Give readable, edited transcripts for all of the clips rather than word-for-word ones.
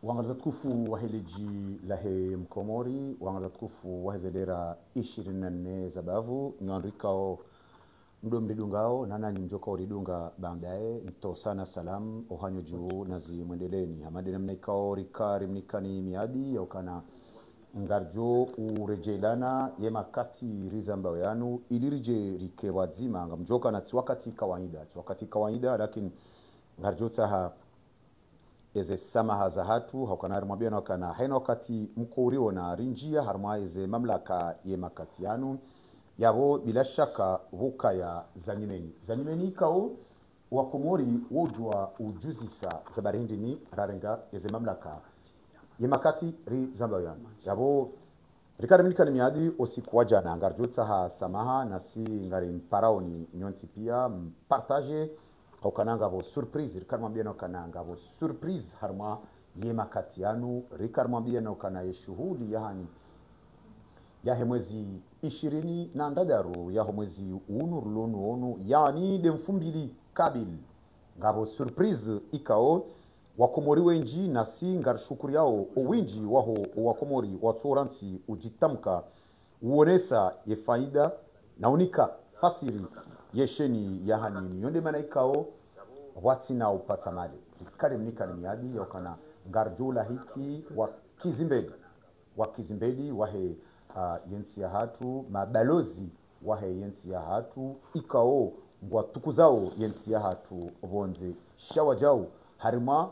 Wangaza tukufu wahiliji lahe mkomori wangaza tukufu wahezedera 24 zabavu nyandikao mdo mridungao nana nyimjoka uridunga bandaye nto sana salam ohanyo juu nazi mwendeleni hamadina mnaikao rikari mnikani miadi yaukana ngarjo urejelana yema kati rizamba yanu ilirije rike wazima ngamjoka na wakati kawaida lakini ngarjo taha eze samaha za hatu haukana harimwabia na wakana haina wakati mkuriwo na rinjia harma eze mamlaka ye makati yanu yabo bila shaka vuka ya zanyimeni ikao wakomori wojua ujuzisa zabarindini rarenga eze mamlaka ye makati ri zamba yanu yabo rikarimilika ni miadi osiku wajana ngarjota ha samaha nasi ngari mparaoni nyonti pia mpartage haukananga vo surprise rikarmwambia no kananga vo surprise harma yema katianu rikarmwambia no kana yeshuhudi yani ya mwezi 20 na ndadaru ya mwezi unurulunu onu yani demfumbili kabil ngabo surprise ikao wakomori wenji nasi ngar shukuri yao owinji waho wakomori watoranti ujitamka uonesa ye faida na unika fasiri yesheni yahani yonde manaikao watina upata mali kare mnika ni miadi yakana ngarjola hiki wa kizimbeli wahe yensi ya hatu mabalozi wahe yensi ya hatu ikao watukuzao yensi ya hatu bonze shawajao harima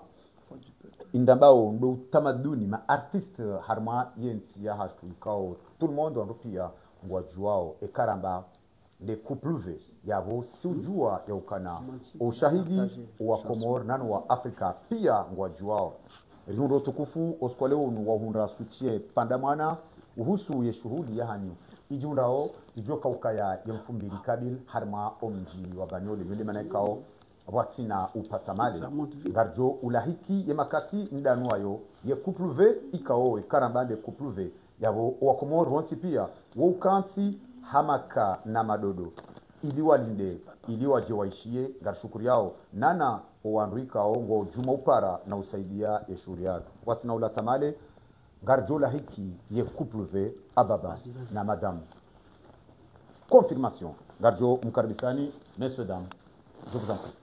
indambao ndo tamaduni ma artiste harima yensi ya hatu ikao tout le monde andopia ngwajuao ekaramba le couple yabo siujua ya ukana ushahidi wa Komor nanu wa Afrika pia ngwajuao rihundo tukufu oskwaleo nu wahundra suchie pandamana uhusu ye shuhudi yani ijundao ijoka ukaya ya mfumbili kabil harma omji wa banyole yule manaikao watina upatamale ngarjo ulahiki ye makati ndanuayo ye couple ikao karamba le couple yabo wa Komor wanti pia waukanti hamaka na madodo iliwalinde iliwajewaishie garshukuri yao nana owanduika ongo juma upara na usaidia yeshuri yao watina ulatamale garjola hiki ye couple ababa na madame confirmation garjo mkaribisani messieurs dames je vous en prie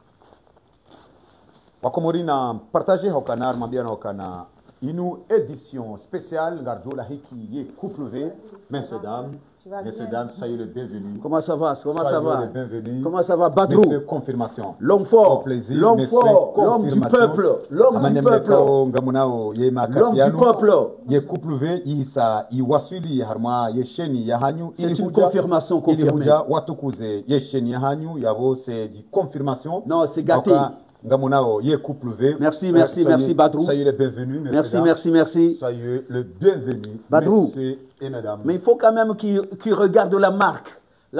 wakomori na partager hokana mambia na hokana inu édition spéciale garjola hiki ye couple messieurs dames. Messieurs, dames, soyez le bienvenu. Comment ça va? Comment ça va? Comment ça va, Badrou? Monsieur, confirmation. L'homme fort, l'homme fort, l'homme du peuple, l'homme du peuple. L'homme du peuple. Ye couple V, isa iwasuli harma yesheni yahanyu. C'est une confirmation confirmée. Watukuze yesheni yahanyu yavo c'est di confirmation. Non, c'est gâté. Ngamunao ye couple V. Merci, merci, merci Badrou. Soyez le bienvenu. Merci. Soyez le bienvenu. Badrou. Messieurs et mesdames. Mais il faut quand même qu'il regarde la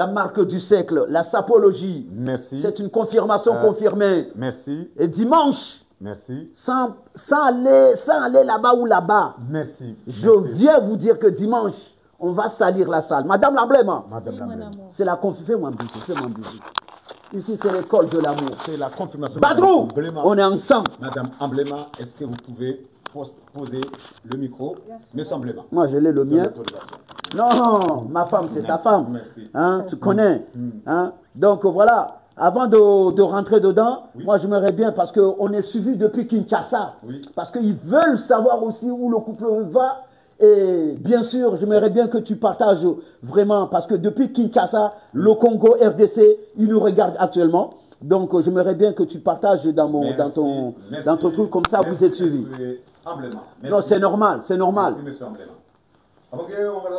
marque du siècle, la sapologie. Merci. C'est une confirmation confirmée. Merci. Et dimanche. Merci. Sans aller là-bas ou là-bas. Merci. Je viens vous dire que dimanche, on va salir la salle. Madame l'emblème. C'est la confirmation. Fais-moi un bisou. Ici, c'est l'école de l'amour. C'est la confirmation. Badrou, on est ensemble. Madame Emblema, est-ce que vous pouvez poser le micro? Monsieur Emblema. Moi, je l'ai le mien. Non, ma femme, c'est ta femme. Merci. Hein, tu connais. Hein? Donc, voilà. Avant de rentrer dedans, moi, j'aimerais bien, parce qu'on est suivi depuis Kinshasa. Oui. Parce qu'ils veulent savoir aussi où le couple va. Et bien sûr, j'aimerais bien que tu partages vraiment, parce que depuis Kinshasa, le Congo, RDC, ils nous regardent actuellement. Donc, j'aimerais bien que tu partages dans ton truc, comme ça, vous êtes suivis. Non, c'est normal, c'est normal. Merci, monsieur Emblema. On va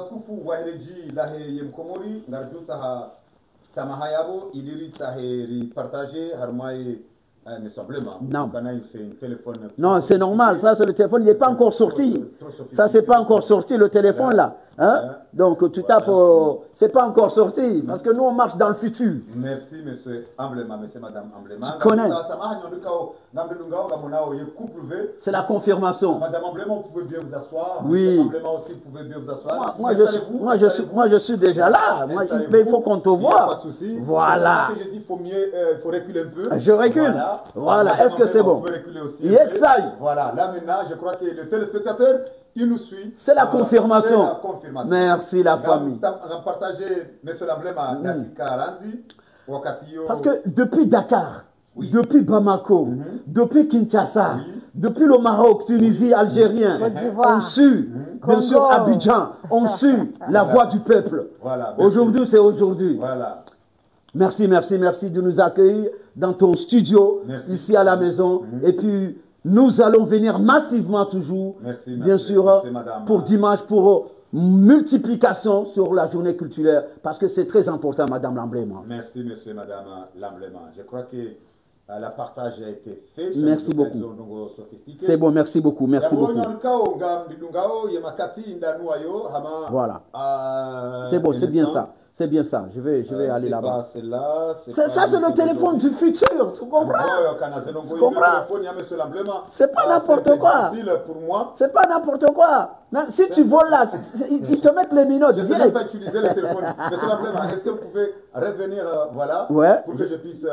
tukufu wahereji lahe yemkomori ngarjuta samahayabo iliri taheri partager harmai monsieur Emblema. Non. C'est un téléphone. Non, c'est normal, ça c'est le téléphone, il n'est pas encore sorti. Ça c'est pas encore sorti le téléphone là. Hein? Donc tu tapes, c'est pas encore sorti, parce que nous on marche dans le futur. Merci, monsieur Emblema, monsieur, madame Emblema. Tu connais. C'est la confirmation. Madame Emblema, vous pouvez bien vous asseoir. Oui. Monsieur Emblema aussi, vous pouvez bien vous asseoir. Moi, je suis déjà là. Mais il faut qu'on te voie. Pas de souci. Voilà. C'est pour ça que j'ai dit, il faut reculer un peu. Je recule. Voilà. Est-ce que c'est bon? Vous pouvez reculer aussi. Yes, ça y est. Voilà. Là maintenant, je crois que le téléspectateur, il nous suit. C'est la confirmation. C'est la confirmation. Merci la famille. On a partagé, monsieur Emblema, dakika Ranzi, wakati yo. Parce que depuis Dakar, depuis Bamako, depuis Kinshasa, depuis le Maroc, Tunisie, Algérien, on suit, bien sûr Abidjan, on suit la voix du peuple. Voilà. Aujourd'hui, c'est aujourd'hui. Voilà. Merci de nous accueillir dans ton studio, ici à la maison. Et puis, nous allons venir massivement toujours, bien sûr, pour dimanche, pour multiplication sur la journée culturelle, parce que c'est très important, Madame Lamblema. Merci, monsieur et madame Lamblema. Je crois que le partage a été fait. Merci beaucoup. C'est bon, merci beaucoup. Merci beaucoup. Voilà. C'est bon, c'est bien ça. C'est bien ça. Je vais aller là-bas. Ça, c'est le téléphone du futur. Tu comprends? Tu comprends? C'est pas n'importe quoi. C'est pas n'importe quoi. Si tu voles là, ils te mettent les minutes. Je ne sais même pas utiliser le téléphone. Monsieur Lamblema, est-ce que vous pouvez revenir, voilà, pour que je puisse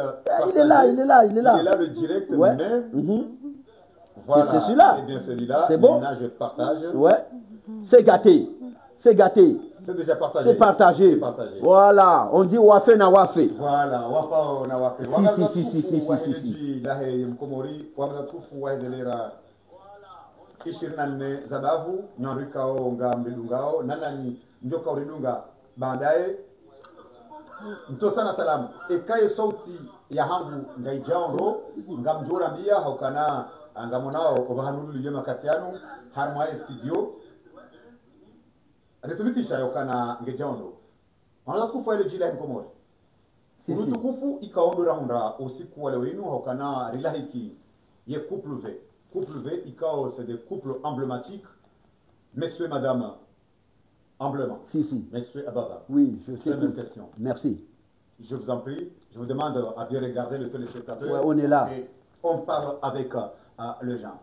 il est là. Il est là, le direct, ouais. Mais... Voilà. C'est celui-là. C'est bien celui-là. C'est bon. Maintenant, je partage. Ouais. C'est gâté. C'est gâté. C'est déjà partagé. C'est partagé. Voilà. On dit wafe na wafe. Voilà. Wafa na wafe. Si. Lahe mkomori. Wamatufu wahezelera. Ishirinane zabavu. Nyanrikao nga mbilungao. Nanani njoka uridunga. Baadaye. Mtosana salamu. Ekaye sauti ya hangu nga ijaonro. Nga mjora mbia. Haukana ngamonao. Obahanulu liyema katianu. Harmaye studio. Retumitisha yokana ngejaondo. Wanaweza kufa ile jila mkomori. Urutukufu ikaondora hunda usiku wale wenu hokana rilahiki ye couple V. Couple V ikao c'est des couples emblématiques. Monsieur et madame Emblema. Si. Monsieur Ababa. Oui, je t'écoute. Une question. Merci. Je vous en prie, je vous demande à bien regarder le téléspectateur. Ouais, on est là. Et on parle avec les gens.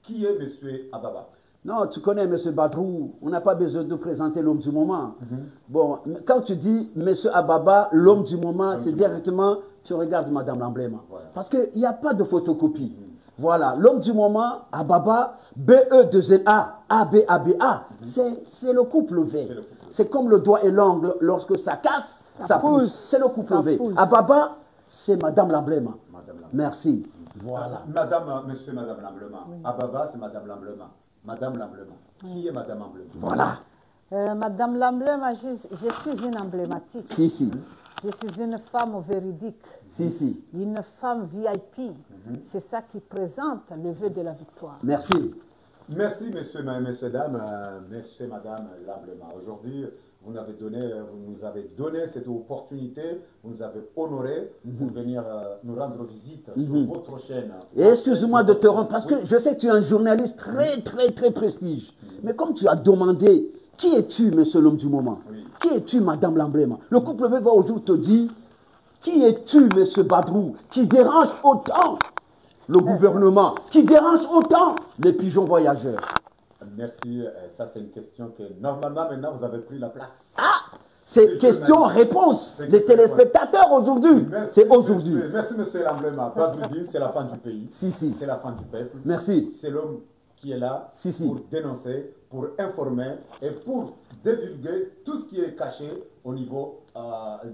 Qui est monsieur Ababa? Non, tu connais M. Badrou, on n'a pas besoin de présenter l'homme du moment. Bon, quand tu dis M. Ababa, l'homme du moment, c'est directement, tu regardes Mme Lamblema. Voilà. Parce qu'il n'y a pas de photocopie. Voilà, l'homme du moment, Ababa, B-E-2-L-A, A-B-A-B-A, c'est le couple V. C'est comme le doigt et l'ongle, lorsque ça casse, ça pousse. C'est le couple V. Ababa, c'est Mme Lamblema. Merci. Voilà. Monsieur, Madame Lamblema. Ababa, c'est Mme Lamblema. Madame Lamblema. Qui est Madame Lamblema? Voilà. Madame Lamblema, je suis une emblématique. Si. Je suis une femme véridique. Si. Une femme VIP. C'est ça qui présente le vœu de la victoire. Merci. Merci, messieurs, dames, messieurs, madame Lamblema. Aujourd'hui, vous nous avez donné cette opportunité, vous nous avez honoré pour venir nous rendre visite sur votre chaîne. Et excuse-moi de te rendre, parce que je sais que tu es un journaliste très prestige. Mais comme tu as demandé, qui es-tu, monsieur l'homme du moment? Qui es-tu, madame Lamblema? Le couple va aujourd'hui te dire, qui es-tu, monsieur Badrou, qui dérange autant le gouvernement, qui dérange autant les pigeons voyageurs? Merci, ça c'est une question que normalement maintenant vous avez pris la place. C'est question-réponse des téléspectateurs aujourd'hui. C'est aujourd'hui. Merci monsieur Lamblema. Badroudine, c'est la fin du pays. Si. C'est la fin du peuple. Merci. C'est l'homme qui est là pour dénoncer, pour informer et pour divulguer tout ce qui est caché au niveau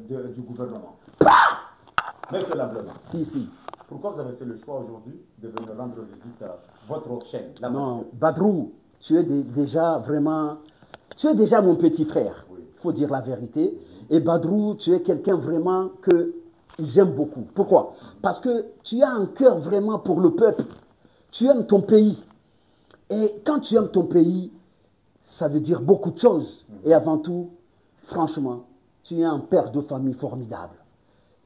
du gouvernement. Monsieur Lamblema. Si. Pourquoi vous avez fait le choix aujourd'hui de venir rendre visite à votre chaîne? Non, Badrou, tu es déjà vraiment... Tu es déjà mon petit frère, il faut dire la vérité. Et Badrou, tu es quelqu'un vraiment que j'aime beaucoup. Pourquoi? Parce que tu as un cœur vraiment pour le peuple. Tu aimes ton pays. Et quand tu aimes ton pays, ça veut dire beaucoup de choses. Et avant tout, franchement, tu es un père de famille formidable.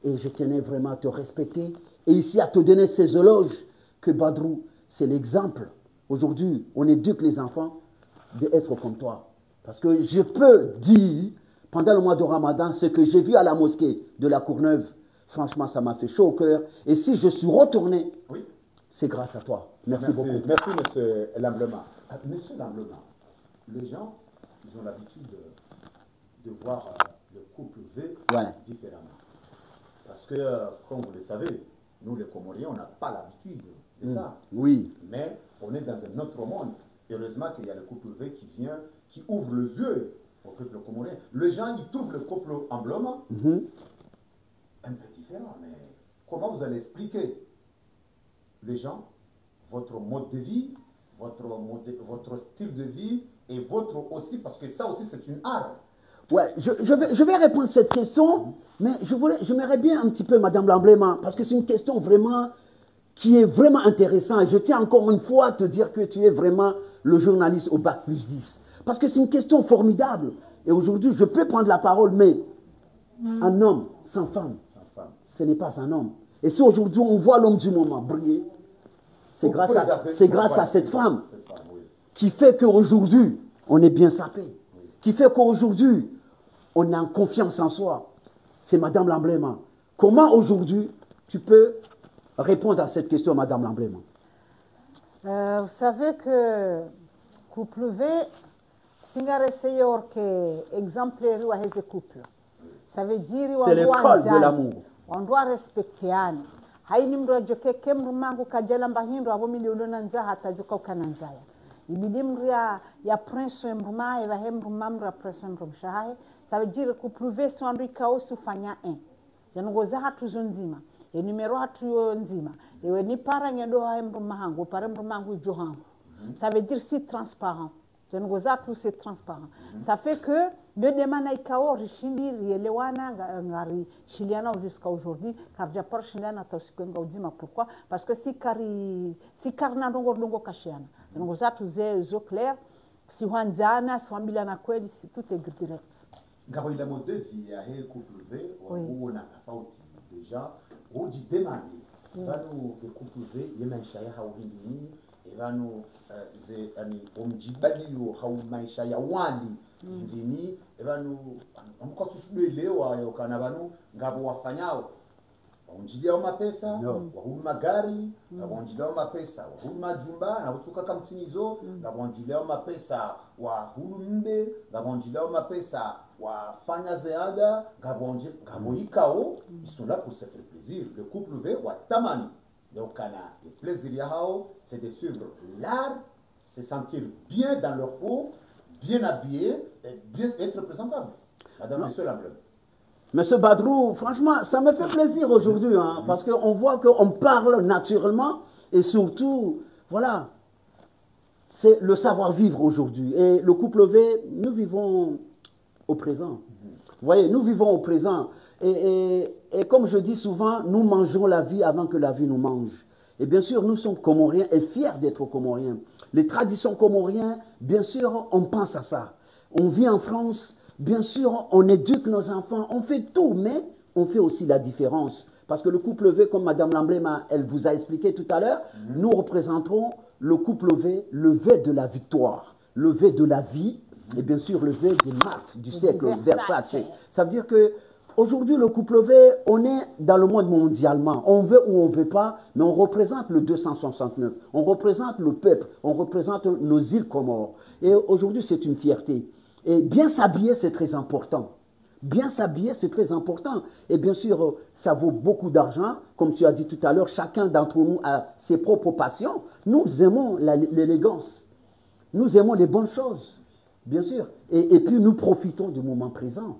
Et je tenais vraiment à te respecter. Et ici, à te donner ces éloges que Badrou, c'est l'exemple. Aujourd'hui, on éduque les enfants d'être comme toi. Parce que je peux dire, pendant le mois de Ramadan, ce que j'ai vu à la mosquée de la Courneuve, franchement, ça m'a fait chaud au cœur. Et si je suis retourné, Oui. c'est grâce à toi. Merci beaucoup. Merci, monsieur Lamblema. Monsieur Lamblema, les gens, ils ont l'habitude de voir le couple V Ouais. différemment. Parce que, comme vous le savez, nous les Comoriens, on n'a pas l'habitude de ça. Oui. Mais on est dans un autre monde. Heureusement qu'il y a le couple V qui vient, qui ouvre les yeux au peuple comorien. Les gens, ils trouvent le couple emblème un peu différent. Mais comment vous allez expliquer les gens votre mode de vie, votre style de vie et votre aussi, parce que ça aussi c'est une art. Ouais, je vais répondre à cette question, mais j'aimerais bien un petit peu, Madame Lamblema, parce que c'est une question vraiment qui est vraiment intéressante. Et je tiens encore une fois à te dire que tu es vraiment le journaliste au bac plus 10. Parce que c'est une question formidable. Et aujourd'hui, je peux prendre la parole, mais un homme sans femme, ce n'est pas un homme. Et si aujourd'hui on voit l'homme du moment briller, c'est grâce à cette femme qui fait qu'aujourd'hui, on est bien sapé. Qui fait qu'aujourd'hui, on a confiance en soi. C'est Madame Lamblema. Comment aujourd'hui tu peux répondre à cette question, Madame Lamblema? Vous savez que couple V, singare seyor que exemplaire ou à couple. Ça veut dire c'est l'école de l'amour. On doit respecter Anne. Haini mro joke kemru mangu kajala mbahindo abo miliolo nanza hata joka kananzaya. Ibidi mria ya prince mruma eva hemru mamra prince mrumshahe. Ça veut dire couple V si on rikao sufanya un. Jangoza hatu zonzima. E numero hatu nzima. E ni para nyado hemru mahangu para mrumangu johangu. Ça veut dire si transparent. C'est transparent. Ça fait que le demande ikao rishindi rielewana ngari shiliana jusqu'à aujourd'hui car j'ai pas shiliana tosikenga udima. Pourquoi? Parce que si karna ndongo kashiana. Donc zatu zo clair si wanzana swambilana kweli si tout est direct. Ngabo ila modezi ya he couple V wa na tofauti déjà uji demande bado ke couple V yemaisha ya hauhindi evano ze ani omjibaliyo hau maisha ya wandi ndini evano amkotu shulelewa yokana banu ngabo wafanyao waunjilia mapesa wahulu magari waunjilia mapesa wahulu majumba na kutoka kamtinizo waunjilia mapesa wahulu mbe waunjilia mapesa wafanya ziada ngabo ikao ils sont là pour se faire plaisir. Le couple V wa tamani donc le plaisir yao c'est de suivre l'art, se sentir bien dans leur peau, bien habillé et bien être présentable. Madame, Monsieur Lamblema. Monsieur Badrou, franchement, ça me fait plaisir aujourd'hui, hein, parce qu'on voit qu'on parle naturellement et surtout, voilà, c'est le savoir-vivre aujourd'hui. Et le couple V, nous vivons au présent. Vous voyez, nous vivons au présent. Et comme je dis souvent, nous mangeons la vie avant que la vie nous mange. Et bien sûr, nous sommes Comoriens et fiers d'être Comoriens. Les traditions comoriennes, bien sûr, on pense à ça. On vit en France, bien sûr, on éduque nos enfants, on fait tout, mais on fait aussi la différence. Parce que le couple V, comme Madame Lamblema, elle vous a expliqué tout à l'heure, nous représenterons le couple V, le V de la victoire, le V de la vie, et bien sûr le V des marques du siècle Versace. Ça veut dire que aujourd'hui, le couple V, on est dans le monde mondialement. On veut ou on ne veut pas, mais on représente le 269. On représente le peuple. On représente nos îles Comores. Et aujourd'hui, c'est une fierté. Et bien s'habiller, c'est très important. Bien s'habiller, c'est très important. Et bien sûr, ça vaut beaucoup d'argent. Comme tu as dit tout à l'heure, chacun d'entre nous a ses propres passions. Nous aimons l'élégance. Nous aimons les bonnes choses, bien sûr. Et puis, nous profitons du moment présent.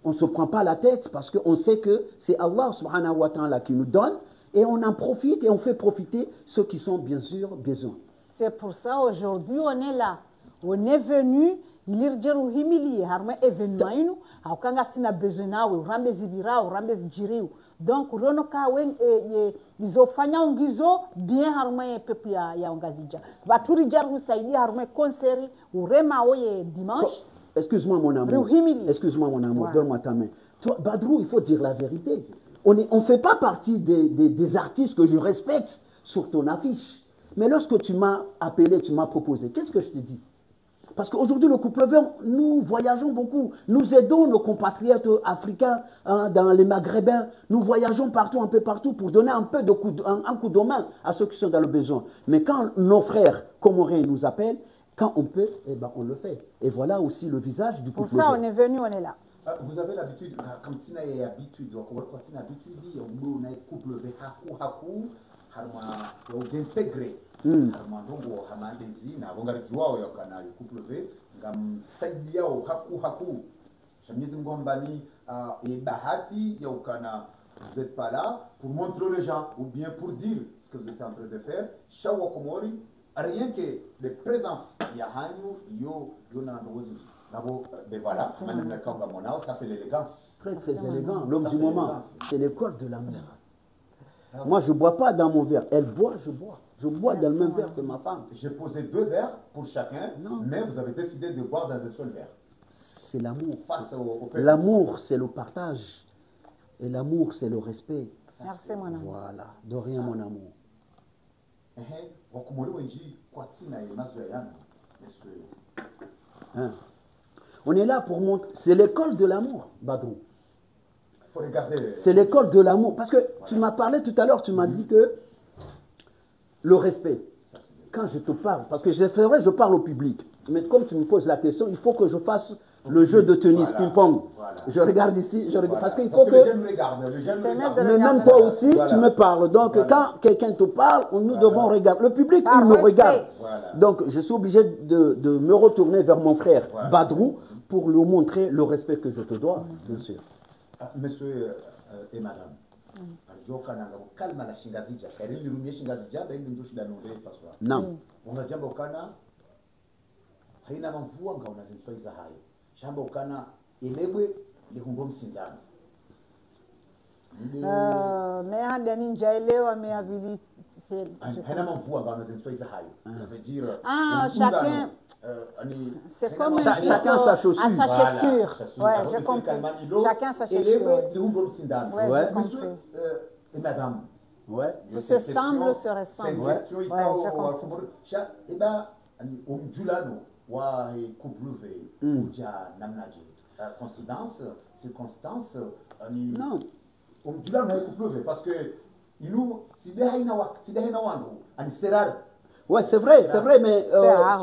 On ne se prend pas la tête parce qu'on sait que c'est Allah subhanahu wa ta'ala qui nous donne et on en profite et on fait profiter ceux qui sont bien sûr besoin. C'est pour ça aujourd'hui on est là. On est venu lire humilier harma événement inu akanga sina besoin nawe urambe zibira urambe zijiriu. Donc rono ka wen izofanya ungizo bien harma peuple ya ongazija. Baturi jaru saidi harma concert urema oye dimanche. Excuse-moi mon amour. Excuse-moi mon amour, donne-moi ta main. Toi, Badrou, il faut dire la vérité. On ne fait pas partie des artistes que je respecte sur ton affiche. Mais lorsque tu m'as appelé, tu m'as proposé, qu'est-ce que je te dis? parce qu'aujourd'hui, le couple vert, nous voyageons beaucoup. Nous aidons nos compatriotes africains, hein, dans les Maghrébins. Nous voyageons partout, un peu partout, pour donner un peu de un coup de main à ceux qui sont dans le besoin. Mais quand nos frères comoriens nous appellent, quand on peut, eh ben, on le fait. Et voilà aussi le visage du couple Pour ça, vert. on est venu, on est là. Vous avez l'habitude, comme tu as l'habitude, quand tu as l'habitude, on a un couple avec haku, on intégré. Harmandongo, Hamandezi, na Bongari Joao, Yokana, le couple V, Gam Sagiao, Haku. Chamiz Ngombani et Bahati, Yokana, vous n'êtes pas là pour montrer les gens ou bien pour dire ce que vous êtes en train de faire. Shawa Komori, rien que les présences, Yahanyu, Yonandozi. Mais voilà, ça c'est l'élégance. Très très élégant. L'homme du moment, c'est l'école de la mer. Moi, je ne bois pas dans mon verre. Elle boit, je bois. Je bois dans le même verre que ma femme. J'ai posé 2 verres pour chacun, mais vous avez décidé de boire dans un seul verre. C'est l'amour. Au L'amour, c'est le partage. Et l'amour, c'est le respect. Merci, mon amour. Voilà. De rien, mon amour. Hein. On est là pour montrer. C'est l'école de l'amour, Badrou. C'est l'école de l'amour. Parce que tu m'as parlé tout à l'heure, tu m'as dit que le respect. Quand je te parle, parce que c'est vrai, je parle au public. Mais comme tu me poses la question, il faut que je fasse le jeu de tennis ping-pong. Je regarde ici, je regarde, parce qu'il faut que... Les jeunes me regardent. Mais même toi aussi, tu me parles. Donc quand quelqu'un te parle, nous devons regarder. Le public, il me regarde. Donc je suis obligé de me retourner vers mon frère Badrou pour lui montrer le respect que je te dois, bien sûr. Monsieur et madame, calme la shingazija, car il rumie shingazija, ben il nous donne des façons. Non. On a jambo kana, haina mvua nga unazimswa iza hayo. Jambo kana elewe lihungom sinzana. Mais Handani Njaelewa, mais Avili. Haina mvua nga unazimswa iza hayo. Ça veut dire. Chacun. C'est comme chacun sa chaussure. À sa chaussure. Ouais, j'ai compris. Chacun sa chaussure. Ouais. Monsieur et madame. Ouais. Tout se semble, se ressemble. Ouais, j'ai compris. Eh ben, on Julano, wa Koublouvé, Ouja Namnaji. Coïncidence, circonstance, non. On Julano Koublouvé, parce que nous, si derrière Wando, c'est rare. Ouais, c'est vrai, mais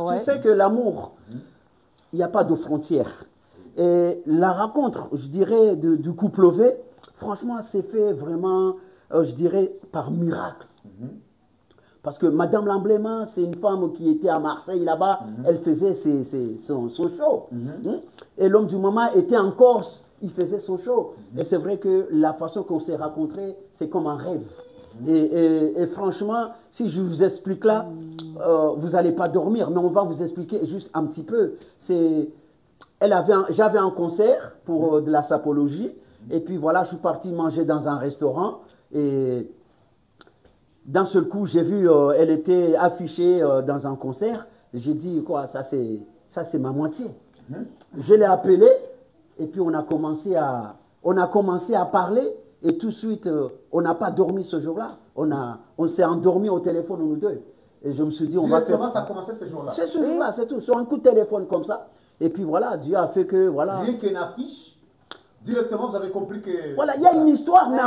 tu sais que l'amour, il n'y a pas de frontières. Et la rencontre, je dirais, du couple V, franchement, c'est fait vraiment, je dirais, par miracle. Parce que Madame Lambléman, c'est une femme qui était à Marseille là-bas, elle faisait son show. Et l'homme du moment était en Corse, il faisait son show. Et c'est vrai que la façon qu'on s'est rencontrés, c'est comme un rêve. Et franchement, si je vous explique là, vous n'allez pas dormir, mais on va vous expliquer juste un petit peu. J'avais un concert pour de la sapologie, et puis voilà, je suis parti manger dans un restaurant, et d'un seul coup, j'ai vu, elle était affichée dans un concert, j'ai dit, quoi, ça c'est ma moitié. Je l'ai appelée, et puis on a commencé à parler. Et tout de suite, on n'a pas dormi ce jour-là. On s'est endormi au téléphone, nous deux. Et je me suis dit, on va faire... Comment ça a commencé ce jour-là? C'est ce jour-là, c'est tout. Sur un coup de téléphone comme ça. Et puis voilà, Dieu a fait que, voilà... Rien qu'une affiche, directement, vous avez compris que... Voilà, il y a une histoire, mais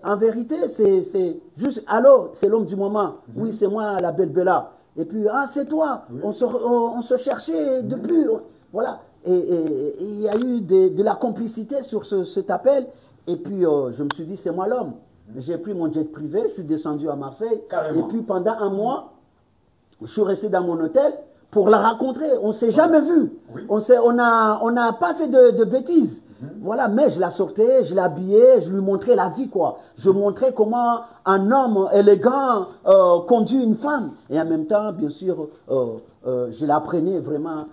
en vérité, c'est juste... Alors, c'est l'homme du moment. Oui, c'est moi, la belle Bella. Et puis, ah, c'est toi. On se cherchait depuis... Voilà. Et il y a eu de la complicité sur cet appel. Et puis, je me suis dit, c'est moi l'homme. J'ai pris mon jet privé, je suis descendu à Marseille. Carrément. Et puis, pendant un mois, je suis resté dans mon hôtel pour la rencontrer. On ne s'est jamais vu. Oui. On n'a pas fait de bêtises. Voilà, mais je la sortais, je l'habillais, je lui montrais la vie, quoi. Je montrais comment un homme élégant conduit une femme. Et en même temps, bien sûr, je l'apprenais vraiment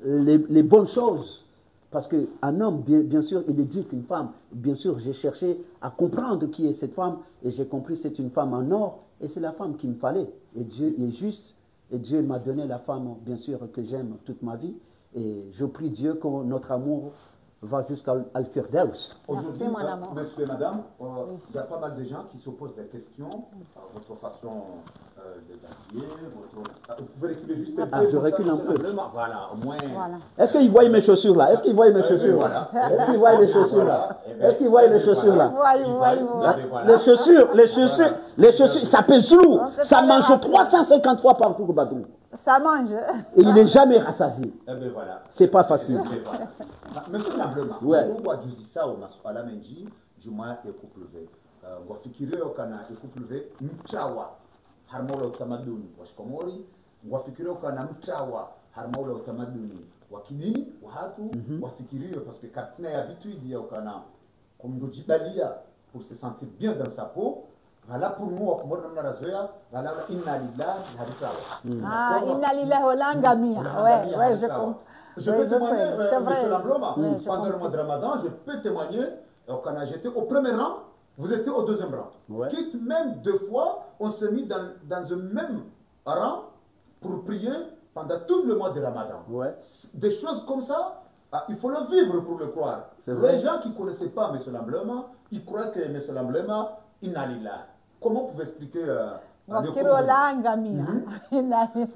les bonnes choses. Parce qu'un homme, bien sûr, il éduque une femme. Bien sûr, j'ai cherché à comprendre qui est cette femme. Et j'ai compris que c'est une femme en or. Et c'est la femme qu'il me fallait. Et Dieu est juste. Et Dieu m'a donné la femme, bien sûr, que j'aime toute ma vie. Et je prie Dieu que notre amour va jusqu'à Al-Firdaus. Aujourd'hui, mon amour. monsieur et madame, il y a pas mal de gens qui se posent des questions. Votre façon de d'habiller, vous pouvez reculer juste un peu. Ah, je recule un peu. Voilà, au moins. Voilà. Est-ce qu'ils voient mes chaussures là? Est-ce qu'ils voient mes chaussures là? Est-ce qu'ils voient les chaussures là? Est-ce qu'ils voient les chaussures là? Les chaussures, ça pèse lourd. Ça mange 350 fois par jour, Badrou. Ça mange. Et il n'est jamais rassasié. Eh bien voilà. C'est pas facile. Monsieur Namblema, Ouais. on voit Juzisa au Maswala Menji, Juma et couple V. On va fikirer au Kana et couple V, Mchawa, Harmola Utamaduni, Washkomori, on va fikirer au Kana Mchawa, Harmola Utamaduni, Wakidini, Wahatu, on va fikirer parce que Kartina est habitué d'y au Kana, comme Dojibalia, pour se sentir bien dans sa peau. Voilà pour nous, voilà, inna lillahi, Ah, inna lillahi wa langamia. Ouais, je comprends. Je peux témoigner, c'est vrai. monsieur Lambloma, Ouais, je pendant le comprends. mois de Ramadan, je peux témoigner, quand j'étais au premier rang, vous étiez au deuxième rang. Ouais. Quitte même 2 fois, on s'est mis dans un même rang pour prier pendant tout le mois de Ramadan. Ouais. Des choses comme ça, il faut le vivre pour le croire. C'est vrai. Les gens qui ne connaissaient pas M. Lamblema, ils croient que M. Lamblema, inna lillahi. Comment vous pouvez expliquer Wafikiri wa langamia. Inna lillahi.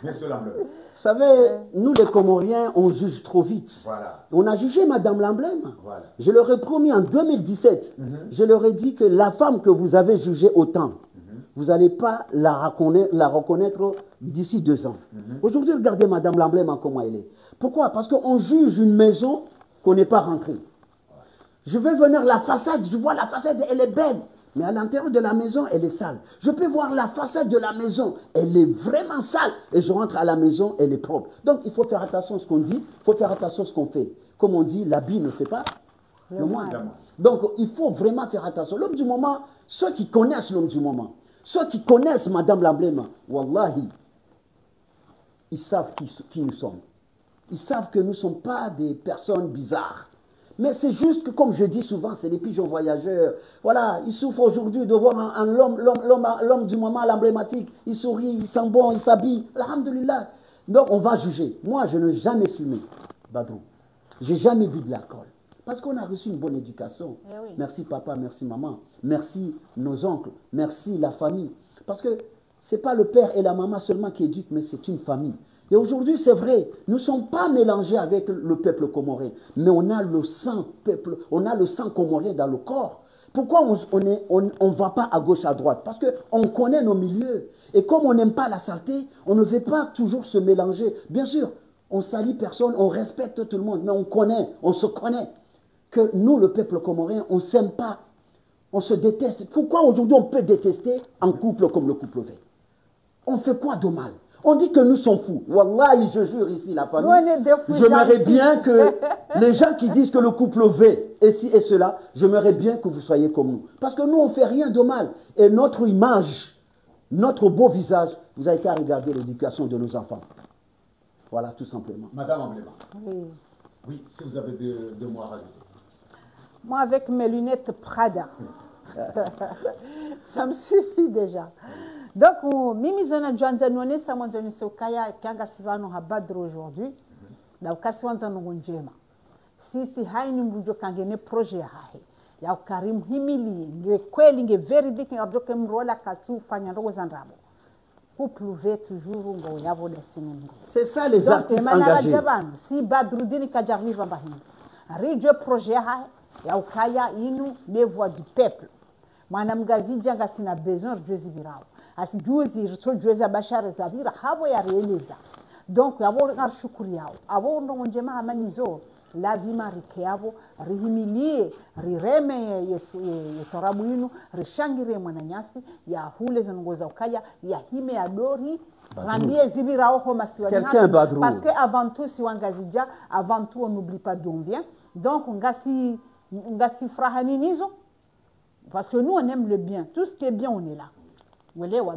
M. Lamblema? Vous savez, nous les Comoriens, on juge trop vite. Voilà. On a jugé Madame Lamblema. Voilà. Je leur ai promis en 2017, je leur ai dit que la femme que vous avez jugée autant, vous n'allez pas la reconnaître d'ici 2 ans. Aujourd'hui, regardez Madame Lamblema comment elle est. Pourquoi? Parce qu'on juge une maison qu'on n'est pas rentré. Je vais venir la façade, je vois la façade, elle est belle. Mais à l'intérieur de la maison, elle est sale. Je peux voir la façade de la maison, elle est vraiment sale. Et je rentre à la maison, elle est propre. Donc il faut faire attention à ce qu'on dit, il faut faire attention à ce qu'on fait. Comme on dit, l'habit ne fait pas le moine. Donc il faut vraiment faire attention. L'homme du moment, ceux qui connaissent l'homme du moment, ceux qui connaissent Madame Lamblema, wallahi, ils savent qui nous sommes. Ils savent que nous ne sommes pas des personnes bizarres. Mais c'est juste que, comme je dis souvent, c'est les pigeons voyageurs. Voilà, ils souffrent aujourd'hui de voir l'homme du moment, l'emblématique. Il sourit, il sent bon, il s'habille. Alhamdulillah. Donc, on va juger. Moi, je n'ai jamais fumé, Badrou. Je n'ai jamais bu de l'alcool. Parce qu'on a reçu une bonne éducation. Eh oui. Merci papa, merci maman. Merci nos oncles. Merci la famille. Parce que ce n'est pas le père et la maman seulement qui éduquent, mais c'est une famille. Et aujourd'hui, c'est vrai, nous ne sommes pas mélangés avec le peuple comorien, mais on a le sang comorien dans le corps. Pourquoi on ne va pas à gauche, à droite? Parce qu'on connaît nos milieux. Et comme on n'aime pas la saleté, on ne veut pas toujours se mélanger. Bien sûr, on salit personne, on respecte tout le monde, mais on se connaît que nous, le peuple comorien, on ne s'aime pas, on se déteste. Pourquoi aujourd'hui on peut détester un couple comme le couple V? On fait quoi de mal? On dit que nous sommes fous. Wallahi, je jure ici, la famille. Nous, on est des fous J'aimerais gentils. bien que les gens qui disent que le couple V est ci et cela, j'aimerais bien que vous soyez comme nous. Parce que nous, on ne fait rien de mal. Et notre image, notre beau visage, vous n'avez qu'à regarder l'éducation de nos enfants. Voilà, tout simplement. Madame Amblema, Oui. oui, si vous avez 2 mots à rajouter. Moi, avec mes lunettes Prada, ça me suffit déjà. Donc, mimi zona janja none sa mwanzo ni sokaya kanga sivano habadro aujourd'hui. Na ukasi wanza njema. Sisi haini mrujo kange ne projet hahe. Ya ukarimu himili, nge kweli nge veridi abdoke mrola katsu fanya ndogo zandrabo. Pour prouver toujours ngo yavo desine mro. C'est ça les artistes engagés. Si badrudini kajarni vambahindu. Rijo projet hahe ya ukaya inu les voix du peuple. Mwanamgazi janga sina besoin de Dieu virao. Asi juzi rito juzi abashara zavira habo ya realiza. Donc yabo ngarshukuri yao. Abo ndo njema amanizo la vima rikeabo rihimilie rireme Yesu yetorabu inu rishangire mwananyasi ya hule zongoza ukaya ya hime adori rambie zibira oho masiwani parce que avant tout si wangazija avant tout on n'oublie pas d'où on vient. Donc ngasi frahani nizo parce que nous on aime le bien, tout ce qui est bien on est là.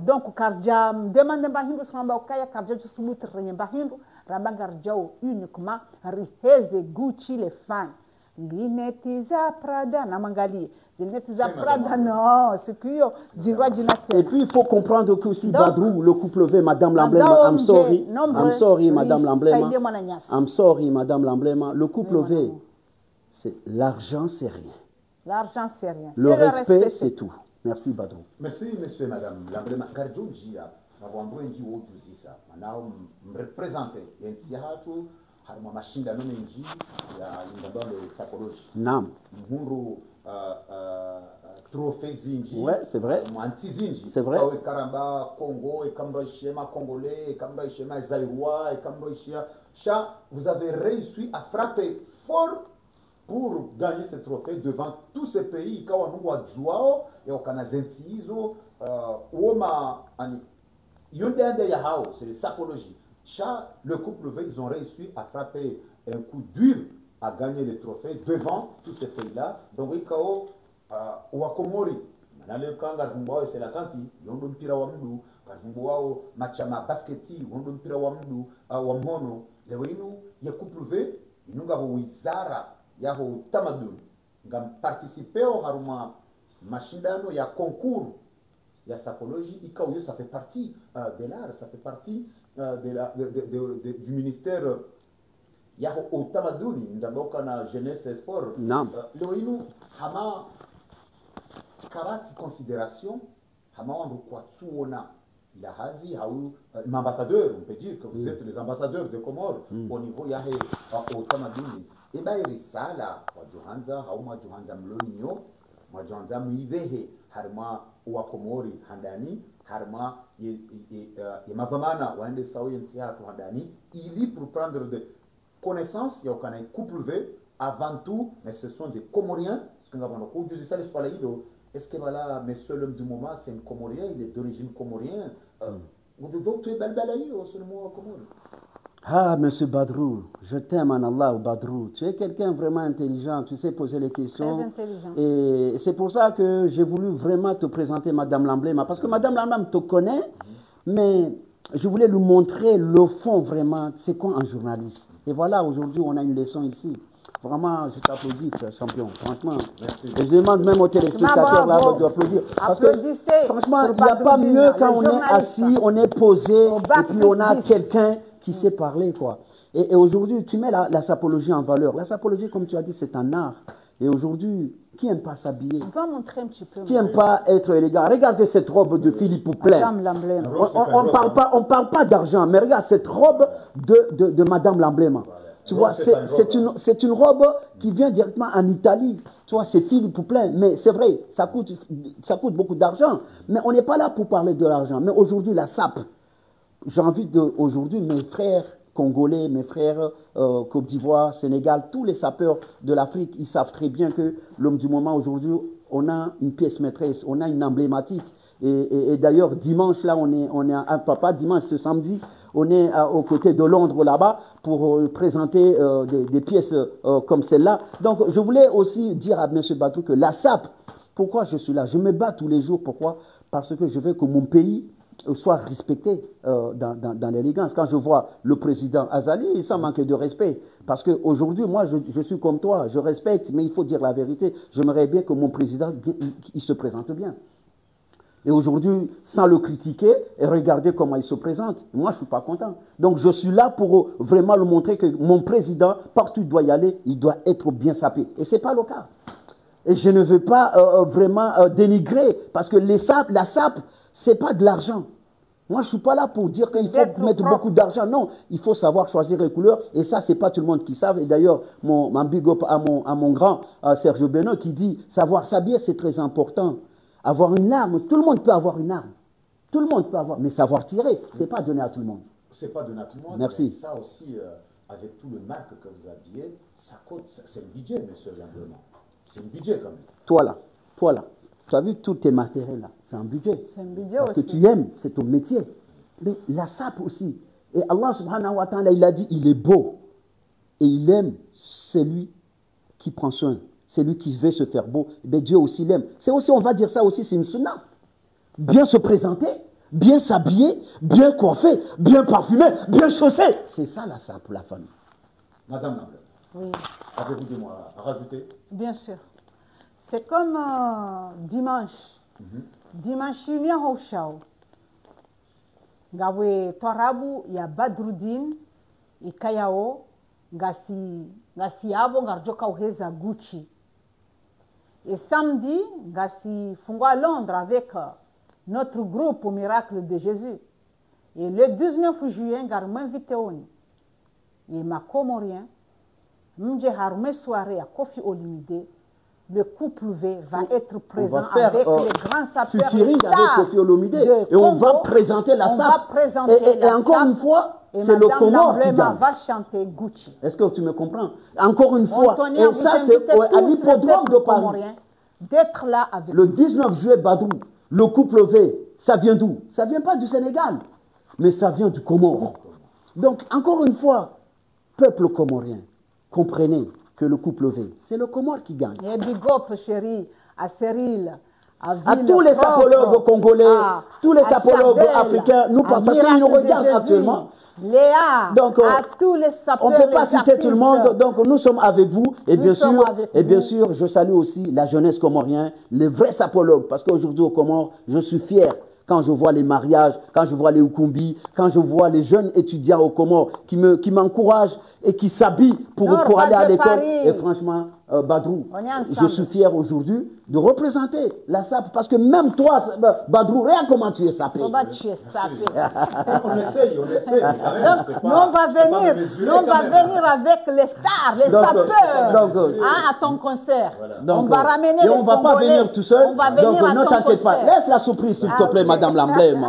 Donc karja demande bahindu samba ukaya karja jusumutre renye bahindu rabangarjao uniquement riheze Gucci les fans lunettes za Prada na mangalie lunettes za Prada non c'est que zirwa jinate. Et puis il faut comprendre que aussi Badrou le couple V Madame Lamblema I'm sorry Madame Lamblema I'm sorry Madame Lamblema le couple V L'argent, c'est rien. L'argent, c'est rien. Le respect, c'est tout. Merci, Badrou. Merci, monsieur et madame. L'emblème Gardjunjia, Navandouenji Wojuzisa, Manao me représenter, Yentiatu, Harma Machinda Nomenji, dans le sapologie. Nam. Muru trophée Zinji. Ouais, c'est vrai. Anti-Zinji. C'est vrai. Et Karamba, Congo, et Kamba Shema Congolais, et Kamba Shema Zaïrois, et Kamba Shema. Vous avez réussi à frapper fort pour gagner ce trophée devant tous ces pays. Kawanungwa Joao, et au Kanazentizo, Woma, Yondende Yahao, c'est les sapologies. Le couple V, ils ont réussi à frapper un coup d'huile à gagner le trophée devant tous ces pays-là. Donc, Ikao, Wakomori, Manale Kanga, Vumboa, c'est la Kanti, Yondon Pirawamdu, Vumboa, Machama, Basketi, Yondon Pirawamdu, Wamono, Lewinu, ya couple V, Inunga Wizara, Yaho Tamadun, Ngam participer au Haruma Machindano, ya concours, ya sapologie, Ikao, ça fait partie de l'art, ça fait partie du ministère. Yaho Otamadouni, Ndaboka na jeunesse et sport. Loïnou, Hama Karati considération, Hama Wandukwatsuona, Ilahazi, Haou, l'ambassadeur, on peut dire que vous êtes les ambassadeurs de Comores au niveau Yahé Otamadouni. Et bien, il y a ça là, Johanza, Hauma Johanza Mlonio, Johanza Mwivehe, Harma Ouakomori, Handani, Harma Yemavamana, Wande Saoui Nsia Handani, il est pour prendre de connaissance, il y a un couple V, avant tout, mais ce sont des Comoriens. Est-ce que voilà, monsieur l'homme du moment, c'est un Comorien, il est d'origine comorienne. Tu es bel au seulement Comorien. Ah, monsieur Badrou, je t'aime en Allah, Badrou. Tu es quelqu'un vraiment intelligent, tu sais poser les questions. Très intelligent. Et c'est pour ça que j'ai voulu vraiment te présenter Madame Lamblema. Parce que Madame Lamblema te connaît, mais je voulais lui montrer le fond vraiment, c'est quoi un journaliste. Et voilà, aujourd'hui, on a une leçon ici. Vraiment, je t'applaudis, champion, franchement. Merci. Et je demande même aux téléspectateurs là d'applaudir. Parce que, franchement, il n'y a pas mieux quand on est assis, on est posé, et puis on a quelqu'un qui sait parler, quoi. Et aujourd'hui, tu mets la sapologie en valeur. La sapologie, comme tu as dit, c'est un art. Et aujourd'hui, qui n'aime pas s'habiller? Je dois montrer un petit peu. Qui n'aime pas être élégant? Regardez cette robe de Philippe Pouplein. On parle pas d'argent, mais regarde cette robe de Madame Lamblema. Tu vois, c'est une robe qui vient directement en Italie. Tu vois, c'est Philippe Pouplein. Mais c'est vrai, ça coûte beaucoup d'argent. Mais on n'est pas là pour parler de l'argent. Mais aujourd'hui, la SAP, j'ai envie aujourd'hui, mes frères congolais, mes frères Côte d'Ivoire, Sénégal, tous les sapeurs de l'Afrique, ils savent très bien que l'homme du moment aujourd'hui, on a une pièce maîtresse, on a une emblématique. Et d'ailleurs, dimanche, là, on est à Papa, dimanche, ce samedi, on est aux côtés de Londres, là-bas, pour présenter des pièces comme celle-là. Donc, je voulais aussi dire à M. Batou que la SAP, pourquoi je suis là? Je me bats tous les jours. Pourquoi? Parce que je veux que mon pays soit respecté dans l'élégance. Quand je vois le président Azali, ça manque de respect. Parce qu'aujourd'hui, moi, je suis comme toi, je respecte, mais il faut dire la vérité. J'aimerais bien que mon président, il se présente bien. Et aujourd'hui, sans le critiquer, et regarder comment il se présente, moi, je ne suis pas content. Donc, je suis là pour vraiment lui montrer que mon président, partout où il doit y aller, il doit être bien sapé. Et ce n'est pas le cas. Et je ne veux pas vraiment dénigrer, parce que la SAP, ce n'est pas de l'argent. Moi, je ne suis pas là pour dire qu'il faut mettre beaucoup d'argent. Non, il faut savoir choisir les couleurs. Et ça, ce n'est pas tout le monde qui savent. Et d'ailleurs, mon big up à mon grand Sergio Beno qui dit savoir s'habiller, c'est très important. Avoir une arme, tout le monde peut avoir une arme. Tout le monde peut avoir, mais savoir tirer, ce n'est pas donné à tout le monde. Ce n'est pas donné à tout le monde. Merci. Ça aussi, avec tout le marque que vous habillez, ça coûte, c'est un budget, monsieur Lamblema. C'est un budget quand même. Toi là, tu as vu tous tes matériels là, c'est un budget. C'est un budget parce aussi. Que tu aimes, c'est ton métier. Mais la SAP aussi. Et Allah subhanahu wa ta'ala, il a dit, il est beau. Et il aime celui qui prend soin. C'est lui qui veut se faire beau. Mais Dieu aussi l'aime. C'est aussi, on va dire ça aussi, c'est une sunna. Bien se présenter, bien s'habiller, bien coiffer, bien parfumer, bien chausser. C'est ça la SAP pour la famille. Madame Lamblema. Oui. Avez-vous des mots à rajouter? Bien sûr. C'est comme dimanche. Dimanche, il y a un show. Gawe Torabu, il y a Badroudine, il Kayao, ngasi abo ngarjoka uheza Gucci. Et samedi, ngasi fungo à Londres avec notre groupe au Miracle de Jésus. Et le 19 juillet, ngar m'invité on. Et ma comorien, m'je harme soirée à Kofi Olomide. Le couple V va être présent avec les grands sapeurs avec Kofi Olomide et on va présenter la SAP. Et encore une fois, c'est le Comore qui gagne. Va chanter Gucci. Est-ce que tu me comprends? Encore une fois, et ça c'est à l'hippodrome de Paris. D'être là avec le 19 juillet, Badrou, le couple V, ça vient d'où? Ça vient pas du Sénégal, mais ça vient du Comore. Donc, encore une fois, peuple comorien, comprenez que le couple V, c'est le Comore qui gagne. Et big up, chérie, à Cyril, à tous les sapologues congolais, tous les sapologues africains, nous parce qu'ils nous regardent actuellement. Léa, donc, à tous les sapeurs, on ne peut pas citer tout le monde, donc nous sommes avec vous. Et bien sûr, je salue aussi la jeunesse comorienne, les vrais sapologues, parce qu'aujourd'hui au Comores, je suis fier quand je vois les mariages, quand je vois les Ukumbi, quand je vois les jeunes étudiants au Comores qui m'encouragent et qui s'habillent pour aller à l'école. Et franchement, Badrou, je suis fier aujourd'hui de représenter la SAP, parce que même toi, Badrou, regarde comment tu es sapé. Comment tu es sapé. On essaye. Donc, nous, on va venir avec les stars, les sapeurs, à ton concert. Voilà. On va ramener les Congolais. Et on ne va pas venir tout seul. On va venir donc, ne t'inquiète pas. Laisse la surprise, s'il te plaît, Madame l'emblème.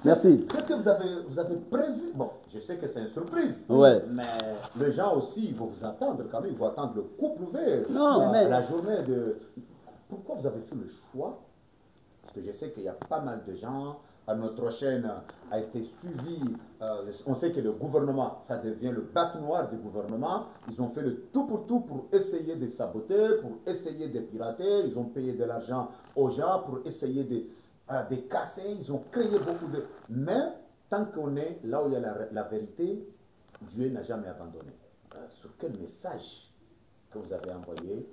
Merci. Qu'est-ce que vous avez prévu? Bon, je sais que c'est une surprise. Ouais. Mais les gens aussi, ils vont vous attendre quand même. Ils vont attendre le couple ouvert. Non, mais la journée de... Pourquoi vous avez fait le choix? Parce que je sais qu'il y a pas mal de gens. Notre chaîne a été suivie. On sait que le gouvernement, ça devient le bac noir du gouvernement. Ils ont fait le tout pour essayer de saboter, pour essayer de pirater. Ils ont payé de l'argent aux gens pour essayer de casser. Ils ont créé beaucoup de... Mais tant qu'on est là où il y a la vérité, Dieu n'a jamais abandonné. Sur quel message que vous avez envoyé,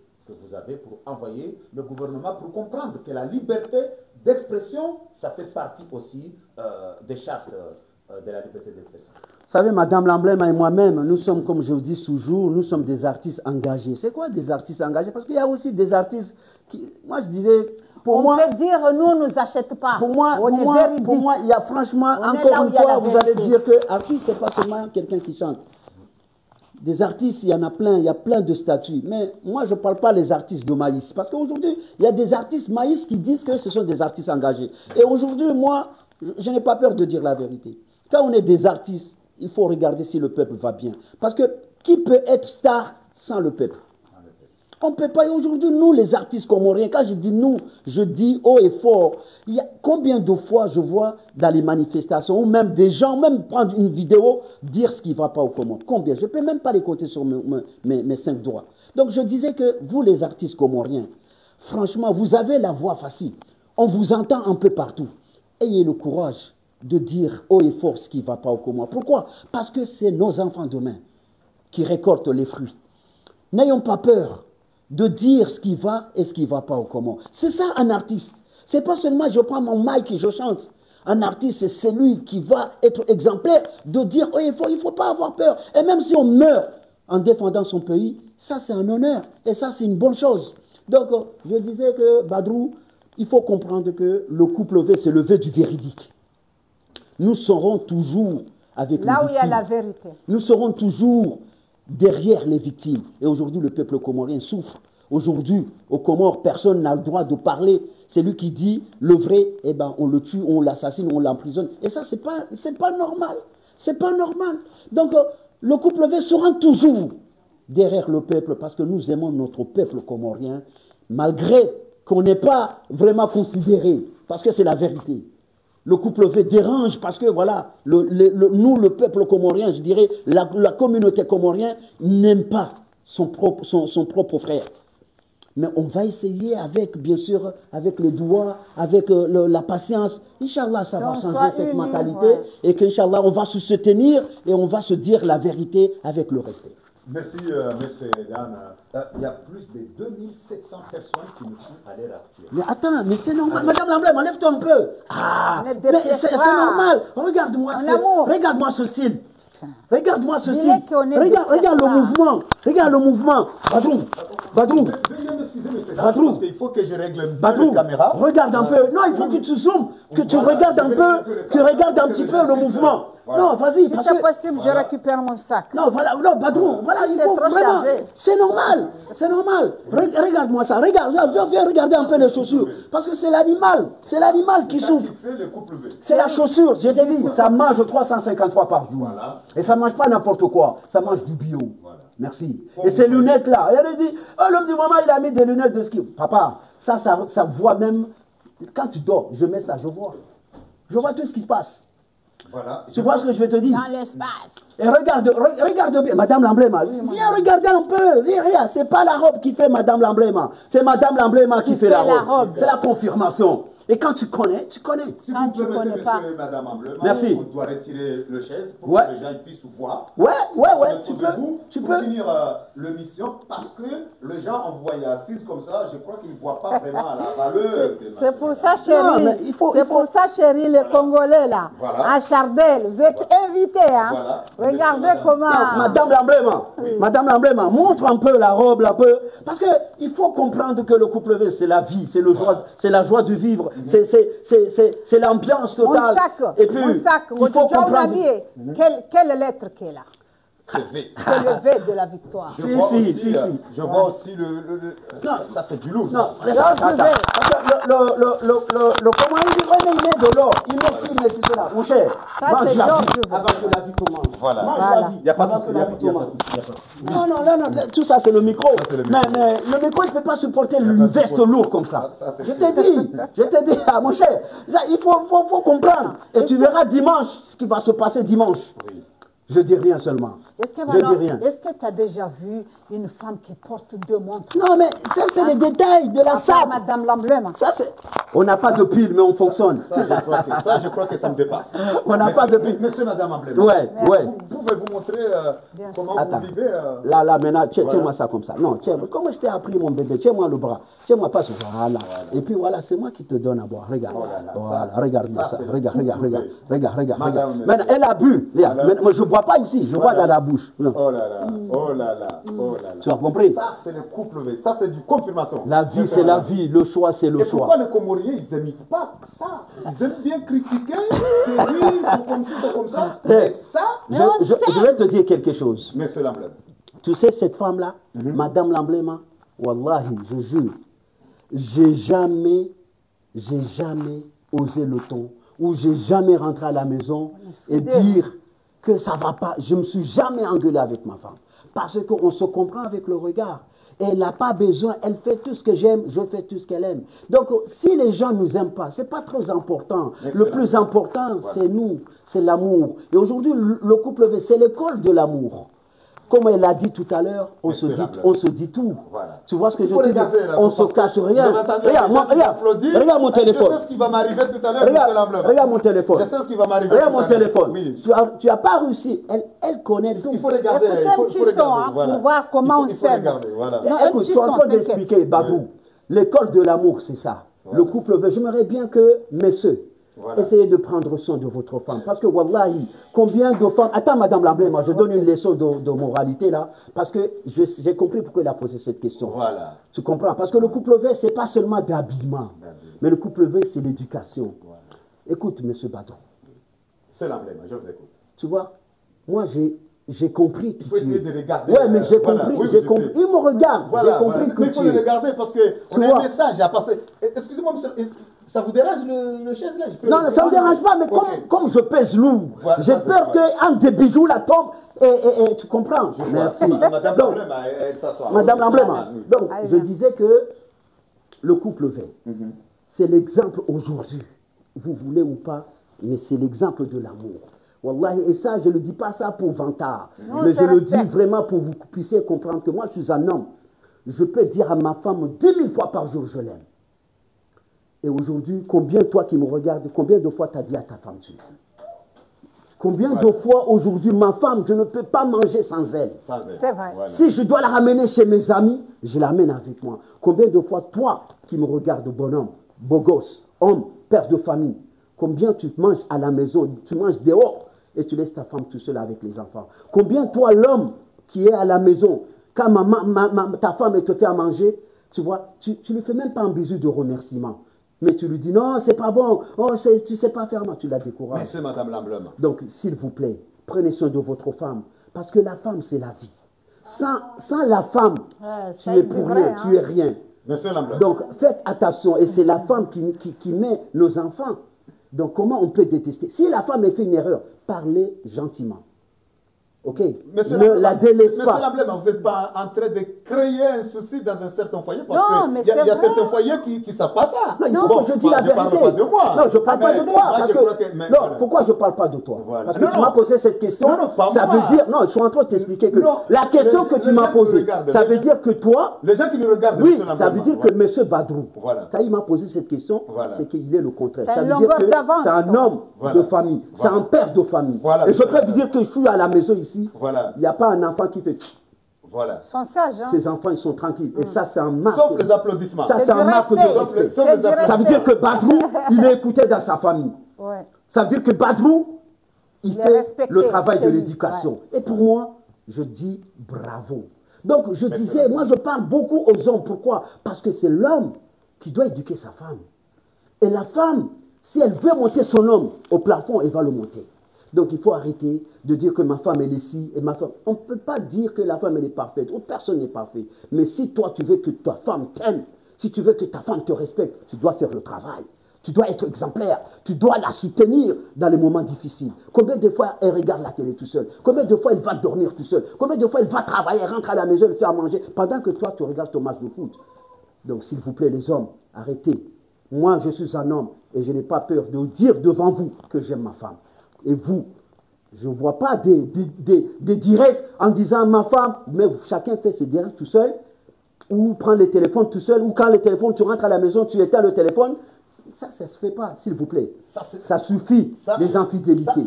pour envoyer le gouvernement pour comprendre que la liberté d'expression, ça fait partie aussi des chartes de la liberté d'expression. Vous savez, Madame l'emblème et moi-même, nous sommes, comme je vous dis toujours, nous sommes des artistes engagés. C'est quoi des artistes engagés? Parce qu'il y a aussi des artistes qui... Moi, je disais... On peut dire, nous, on ne nous achète pas. Pour moi, il y a franchement, encore une fois, vous allez dire que artiste, ce n'est pas seulement quelqu'un qui chante. Des artistes, il y en a plein, il y a plein de statuts. Mais moi, je ne parle pas des artistes de maïs. Parce qu'aujourd'hui, il y a des artistes maïs qui disent que ce sont des artistes engagés. Et aujourd'hui, moi, je n'ai pas peur de dire la vérité. Quand on est des artistes, il faut regarder si le peuple va bien. Parce que qui peut être star sans le peuple? On ne peut pas. Aujourd'hui, nous, les artistes comoriens, quand je dis nous, je dis haut et fort. Il y a combien de fois je vois dans les manifestations, ou même des gens, même prendre une vidéo, dire ce qui ne va pas au Comores. Combien? Je ne peux même pas les compter sur mes 5 doigts. Donc je disais que vous, les artistes comoriens, franchement, vous avez la voix facile. On vous entend un peu partout. Ayez le courage de dire haut et fort ce qui ne va pas au Comores. Pourquoi? Parce que c'est nos enfants demain qui récoltent les fruits. N'ayons pas peur de dire ce qui va et ce qui ne va pas au Comores. C'est ça un artiste. Ce n'est pas seulement je prends mon mic et je chante. Un artiste, c'est celui qui va être exemplaire de dire oh, il ne faut pas avoir peur. Et même si on meurt en défendant son pays, ça c'est un honneur. Et ça c'est une bonne chose. Donc je disais que Badrou, il faut comprendre que le couple V, c'est le V du véridique. Nous serons toujours avec les victimes. Là où il y a la vérité. Nous serons toujours derrière les victimes. Et aujourd'hui, le peuple comorien souffre. Aujourd'hui, au Comores, personne n'a le droit de parler. C'est lui qui dit le vrai, eh ben, on le tue, on l'assassine, on l'emprisonne. Et ça, c'est pas normal. C'est pas normal. Donc, le couple V sera toujours derrière le peuple parce que nous aimons notre peuple comorien, malgré qu'on n'est pas vraiment considéré, parce que c'est la vérité. Le couple V dérange parce que, voilà, nous, le peuple comorien, je dirais, la communauté comorienne n'aime pas son propre frère. Mais on va essayer avec, bien sûr, avec le doigt, avec la patience. Inch'Allah, ça va changer cette mentalité. Ouais. Et qu'Inch'Allah, on va se soutenir et on va se dire la vérité avec le respect. Merci, monsieur Dan. Il y a plus de 2700 personnes qui nous suivent à l'heure actuelle. Mais attends, mais c'est normal. Madame l'emblème, enlève-toi un peu. Ah, mais c'est normal. Regarde-moi ce style. Regarde-moi ceci. Dis-le qu'on est Regarde, des regarde le personnes. mouvement. Regarde le mouvement. Badrou. Badrou. Veuillez m'excuser, monsieur Jean, Badrou. parce qu'il faut que je règle un peu Badrou, la caméra. regarde un peu. Non, il faut que tu zoomes, que tu regardes un peu, que regardes un petit peu le mouvement. Non, vas-y, Si parce c'est que... possible, je récupère mon sac. Non, voilà, non, Badrou, voilà, il C'est faut trop vraiment... chargé. C'est normal, c'est normal. Regarde-moi ça, regarde, viens regarder un peu les chaussures. Parce que c'est l'animal qui souffre. C'est la chaussure, je t'ai dit, ça mange 350 fois par jour. Voilà. Et ça ne mange pas n'importe quoi, ça mange du bio. Merci. Et ces lunettes-là, elle dit, oh, l'homme du moment, il a mis des lunettes de ski. Papa, ça voit même, quand tu dors, je mets ça, je vois. Je vois tout ce qui se passe. Voilà. Tu vois ce que je vais te dire? Dans l'espace. Et regarde bien, Madame l'Embléma, viens regarder un peu, viens, regarde, c'est pas la robe qui fait Madame l'Embléma, c'est Madame l'Embléma qui fait la robe. C'est la confirmation. Et quand tu connais, tu connais. Si Quand vous tu permettez, connais pas. monsieur et madame Embléma, Merci. on doit retirer le chaise pour Ouais. que les gens puissent voir. Ouais, Se tu mettre peux, debout tu pour peux. finir l'émission parce que les gens en voient assise comme ça, je crois qu'ils ne voient pas vraiment la valeur. C'est pour ça, Non, chérie. mais il faut- C'est pour ça, chérie, les Congolais là, Voilà. à Chardel, vous êtes invités, hein. Voilà. Regardez Madame. comment. Non, Madame l'Embléma, Madame l'Embléma, montre un peu la robe, un peu. Parce qu'il faut comprendre que le couple V, c'est la vie, c'est la joie de vivre, c'est l'ambiance Mon totale. sac, Et puis, mon sac, il faut comprendre. Quelle lettre qu'elle est là? C'est V. C'est le V de la victoire. Je Si, vois si, aussi, si, si. Je vois aussi Non. ça c'est du lourd. Non, Le attends. V. Comment il dit, René, il met de l'or. Il met cela. Mon cher, Ça, mange c'est la Georges, vie je veux. avant que la vie commence. Voilà. Mange Voilà. la vie Il n'y a pas avant de que souci, la vie il y a pas commence. de souci. Non, tout ça c'est le micro. c'est le micro. Mais le micro, il ne peut pas supporter le pas veste supporter. lourd comme ça. Ça, c'est Je sûr. t'ai dit, ah, mon cher, ça, il faut comprendre. Et tu verras dimanche ce qui va se passer dimanche. Oui. Je dis rien seulement. Est-ce que Je dis rien. tu as déjà vu une femme qui porte 2 montres? Non, mais ça, c'est les détails de la À part sape. Madame l'emblème. Ça, c'est... On n'a pas de pile, mais on fonctionne. Ça, je crois que ça me dépasse. On n'a pas de pile. Monsieur, madame Embléma. Ouais. Pouvez-vous montrer comment Attends. vous vivez Là, maintenant, Voilà. tiens-moi ça comme ça. Non, tiens, comment je t'ai appris mon bébé? Tiens-moi le bras. Tiens-moi pas ce voilà. Et puis voilà, c'est moi qui te donne à boire. Regarde. Oh là là, Voilà, ça, regarde-moi ça, ça. c'est le Regarde. Madame, Maintenant, elle a bu. Regarde. Voilà. Maintenant, moi, je ne bois pas ici, je bois dans la bouche. Non. Oh là là, oh là là, oh là là. Tu as compris? Ça, c'est le couple V. Ça, c'est du confirmation. La vie, c'est la vie. Le choix, c'est le Et pourquoi choix. les Comoriens, ils n'aiment pas ça? Ils aiment bien critiquer, que oui, ils sont comme ci, ils sont comme ça. Mais ça, Je vais te dire quelque chose. monsieur l'emblème. Tu sais, cette femme-là, Madame l'Embléma, Wallahi, je jure, j'ai jamais osé le ton, ou j'ai jamais rentré à la maison et dire que ça va pas. Je me suis jamais engueulé avec ma femme. Parce qu'on se comprend avec le regard. Et elle n'a pas besoin, elle fait tout ce que j'aime, je fais tout ce qu'elle aime. Donc, si les gens ne nous aiment pas, ce n'est pas très important. Le plus important, c'est nous, c'est l'amour. Et aujourd'hui, le couple V, c'est l'école de l'amour. Comme elle l'a dit tout à l'heure, on se dit tout. Voilà. Tu vois ce que Il je faut te dis? regarder, là, On faut ne se cache rien. Vous avez entendu Regarde mon téléphone. Je sais ce qui va m'arriver tout à l'heure, monsieur l'emblème. Regarde mon téléphone. Je sais ce qui va m'arriver. Regarde tout à mon l'heure. téléphone. Oui. Tu as pas réussi. Elle connaît tout. Il faut regarder. Écoutez Il faut un petit regarder. son, hein, pour voir comment on il faut s'aime. regarder, voilà. Non, un Écoute, petit je suis en son, train t'inquiète. d'expliquer, Badou. L'école de l'amour, c'est ça. Le couple V. J'aimerais bien que, messieurs, Voilà. essayez de prendre soin de votre femme. Parce que, wallahi, combien de femmes... Attends, Madame l'Emblème, je donne une leçon de moralité là. Parce que j'ai compris pourquoi il a posé cette question. Voilà. Tu comprends? Parce que le couple V, ce n'est pas seulement d'habillement. Mais le couple V, c'est l'éducation. Voilà. Écoute, monsieur Badou. C'est l'emblème, je vous écoute. Tu vois, moi, j'ai compris que Il faut essayer de regarder. Ouais, mais j'ai voilà. compris, Oui, j'ai je compris. sais. Il me regarde, Voilà, j'ai compris voilà. que Mais il faut tu... le regarder parce qu'on Tu a vois. un message à passer. Excusez-moi, monsieur, ça vous dérange le chaise là? Je peux Non, le ça ne me prendre? dérange pas, mais Ok. comme je pèse lourd, Voilà, j'ai ça, c'est peur vrai. qu'un des bijoux la tombe et tu comprends. Merci. Madame Donc, l'emblème, elle s'assoit. Madame l'emblème. Oui. Donc, Allez, je viens. disais que le couple V, c'est l'exemple aujourd'hui. Vous voulez ou pas, mais c'est l'exemple de l'amour. Wallahi, et ça, je ne le dis pas ça pour vantard, Non, mais je c'est le dis respect. vraiment pour que vous puissiez comprendre que moi, je suis un homme. Je peux dire à ma femme 10 000 fois par jour, je l'aime. Et aujourd'hui, combien, toi qui me regardes, combien de fois tu as dit à ta femme, tu l'aimes? Combien de fois aujourd'hui, ma femme, je ne peux pas manger sans elle? C'est vrai. Voilà. Si je dois la ramener chez mes amis, je l'amène avec moi. Combien de fois, toi qui me regardes, bonhomme, beau gosse, homme, père de famille, combien tu manges à la maison, tu manges dehors, et tu laisses ta femme tout seul avec les enfants. Combien toi, l'homme qui est à la maison, quand ta femme elle te fait à manger, tu vois, tu ne lui fais même pas un bisou de remerciement. Mais tu lui dis non, c'est pas bon, oh, tu ne sais pas faire, tu la décourages. Merci Madame Lamblum. Donc, s'il vous plaît, prenez soin de votre femme, parce que la femme, c'est la vie. Sans la femme, tu es pour rien, tu es rien. Monsieur Lamblum. Donc, faites attention, et c'est la femme qui met nos enfants. Donc, comment on peut détester? Si la femme a fait une erreur, parlez gentiment. Ok, Monsieur ne la délaisse pas. Monsieur Lamblem, vous n'êtes pas en train de créer un souci dans un certain foyer parce mais qu'il y a vrai. certains foyers qui ne savent pas ça. Non, il faut que je dise la vérité. Je parle pas de moi. Non, je ne parle pas de toi. Parce que, mais, non, voilà. pourquoi je ne parle pas de toi? Voilà. Parce que tu m'as posé cette question. Non, pas ça moi. veut dire. Non, je suis en train de t'expliquer que Non, la question que tu m'as posée, ça veut les dire que toi. Les gens qui nous regardent, Oui, Monsieur Lamblem, ça veut dire que M. Badrou, Voilà. quand il m'a posé cette question, Voilà. c'est qu'il est le contraire. C'est Ça une veut dire longueur que d'avance, c'est un donc. homme Voilà. de famille, c'est Voilà. un père de famille. Voilà, Et je monsieur peux vous Lamblem. dire que je suis à la maison ici, Voilà. il n'y a pas un enfant qui fait. Voilà. Ils sont sages, hein. Ces enfants, ils sont tranquilles. Et ça, c'est un marque. Sauf les applaudissements. Ça, C'est c'est du un marque de respect. respect. Sauf C'est les du applaudissements. Ça veut dire que Badrou, il est écouté dans sa famille. Ouais. Ça veut dire que Badrou, il Il est fait respecté le travail chez de lui. l'éducation. Et pour moi, je dis bravo. Donc, je disais, moi, je parle beaucoup aux hommes. Pourquoi? Parce que c'est l'homme qui doit éduquer sa femme. Et la femme, si elle veut monter son homme au plafond, elle va le monter. Donc, il faut arrêter de dire que ma femme, elle est ci et ma femme. On ne peut pas dire que la femme, elle est parfaite. Ou personne n'est parfait. Mais si toi, tu veux que ta femme t'aime, si tu veux que ta femme te respecte, tu dois faire le travail. Tu dois être exemplaire. Tu dois la soutenir dans les moments difficiles. Combien de fois elle regarde la télé tout seul? Combien de fois elle va dormir tout seul? Combien de fois elle va travailler, elle rentre à la maison, elle fait à manger, pendant que toi, tu regardes ton match de foot? Donc, s'il vous plaît, les hommes, arrêtez. Moi, je suis un homme et je n'ai pas peur de dire devant vous que j'aime ma femme. Et vous, je ne vois pas des directs en disant ma femme, mais chacun fait ses directs tout seul, ou prend le téléphone tout seul, ou quand le téléphone, tu rentres à la maison, tu éteins le téléphone. Ça ne se fait pas, s'il vous plaît. Ça suffit, les infidélités.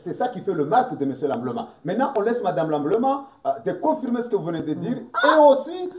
C'est ça qui fait le marque de M. Lamblema. Maintenant, on laisse Mme Lamblema de confirmer ce que vous venez de dire et aussi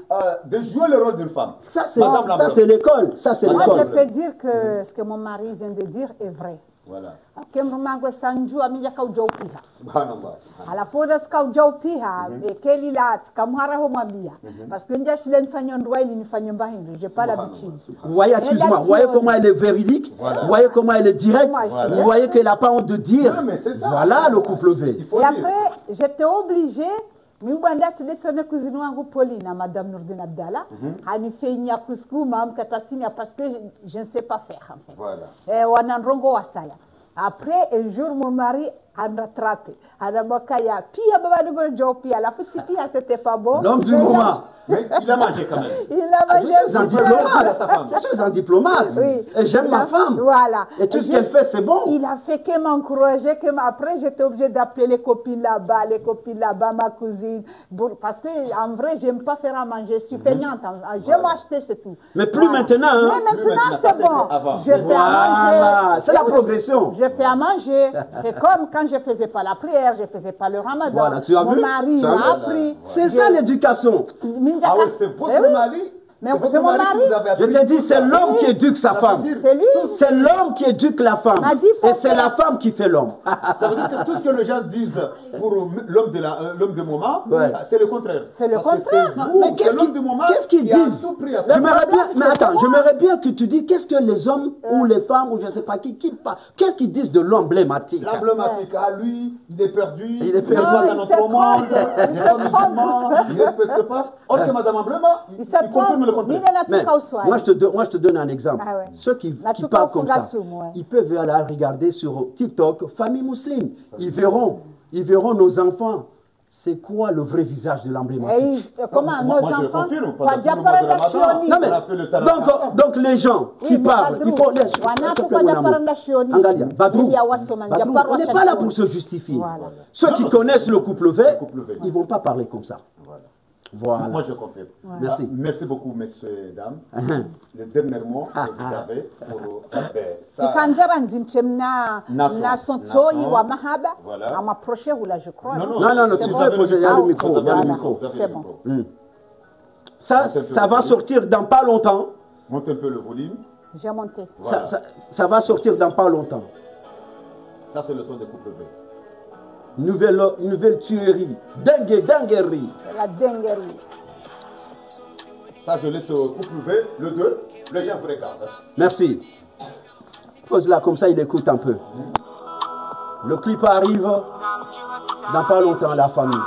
de jouer le rôle d'une femme. Ça, c'est l'école. Ça, c'est Moi, l'école. je peux dire que ce que mon mari vient de dire est vrai. Voilà. Kemrumango sanju amija kaujau piha. Subhanallah. Alafu das kaujau piha keli la kamhara ho mwambia. Parce que nja shule nsanyo ndwa ili nifanye mbahindu. J'ai pas l'habitude. Vous voyez, excuse-moi, vous voyez comment elle est véridique, Voilà. vous voyez comment elle est directe, Voilà. vous voyez qu'elle n'a pas honte de dire. Oui, mais c'est ça. Voilà le couple V. Il faut Et dire. après, j'étais obligée, miubanda tidetsone cousine wangu Pauline, Madame Nourdine Abdallah, hanifanya kusukuma mkatasinya parce que je ne sais pas faire en fait. Voilà. Wananrongo wasaya. Après, un jour, mon mari a rattrapé. Anabakaya, pia baba de jo pia. La petite pia, c'était pas bon. L'homme du moment. Mais il a mangé quand même. Il a mangé Je suis un diplomate. Je suis un diplomate. Oui. Et j'aime ma femme. Voilà. Et tout ce qu'elle fait, c'est bon. Il a fait que m'encourager, après j'étais obligée d'appeler les copines là-bas, ma cousine. Parce que en vrai, j'aime pas faire à manger. Je suis feignante. J'aime acheter, c'est tout. Mais plus maintenant. Hein. Mais maintenant, ça, c'est c'est bon. avant. Je fais à Voilà. manger. C'est la progression. Je fais à manger. C'est comme quand je faisais pas la prière, je faisais pas le ramadan. Voilà, tu as Mon vu? mari Tu as m'a vu? appris. C'est ça l'éducation. Ah oui, c'est votre mari. Mais votre c'est mon que mari. vous avez Je appris te dis, tout c'est ça. l'homme qui éduque sa Ça femme. veut dire C'est lui. tout- C'est l'homme qui éduque la femme. M'a dit, faut Et c'est faire. la femme qui fait l'homme. Ça veut dire que tout ce que les gens disent pour l'homme de moment, Ouais. c'est le contraire. C'est le Parce que contraire. c'est vous, Mais c'est l'homme de moment qu'est-ce qu'ils qui a disent? tout pris à ça. J'aimerais bien, problème, mais c'est attends, moi. j'aimerais bien que tu dis qu'est-ce que les hommes ou les femmes ou je ne sais pas qui parlent. Qu'est-ce qu'ils disent de l'emblématique? L'emblématique, ah lui, il est perdu, Il est perdu. n'est pas Non, dans il notre se monde, trompe. il n'est pas musulman, il ne respecte pas. Or que Madame Emblema, Il se il confirme le trompe. contraire. Mais, moi, je te donne un exemple. Ah ouais. Ceux qui La tuka parlent comme ça, fungasum, ouais. ils peuvent aller regarder sur TikTok, famille musulmane. Ils verront nos enfants. C'est quoi le vrai visage de l'emblématique? Comment Moi, nos je le enfants confirme, kwa pendant tout le mois de japaranda Ramadan. shioni. Non, mais, On a fait le taraka. donc les gens qui parlent, il faut laisser. Wanapo japaranda shioni. Angalia, Badrou, Ili ya wasoma, Badrou, japarwa on n'est pas là shioni. pour se justifier. Voilà. Ceux qui connaissent le couple V, couple V. ils ne vont pas parler comme ça. Voilà. Moi, je confirme. Merci. Ah, merci beaucoup, messieurs et dames. Le dernier mot que vous avez pour ça. Tikanzera nzimchemna Nason. na sontoi Nason. wa mahaba. Voilà. À m'approcher ou là, je crois. Non, C'est tu bon. veux poser, il y a le Vous micro. avez il y a le le micro. vous avez C'est le bon. micro. Ça va sortir dans pas longtemps. Montez un peu le volume. J'ai monté. Voilà. Ça va sortir dans pas longtemps. Ça, c'est le son des couples V. nouvelle tuerie. Dinguerie. La dinguerie. Ça, je laisse au couple V, le 2. Le gens vous regarde. Merci. Pose-la comme ça, il écoute un peu. Le clip arrive dans pas longtemps, la famille.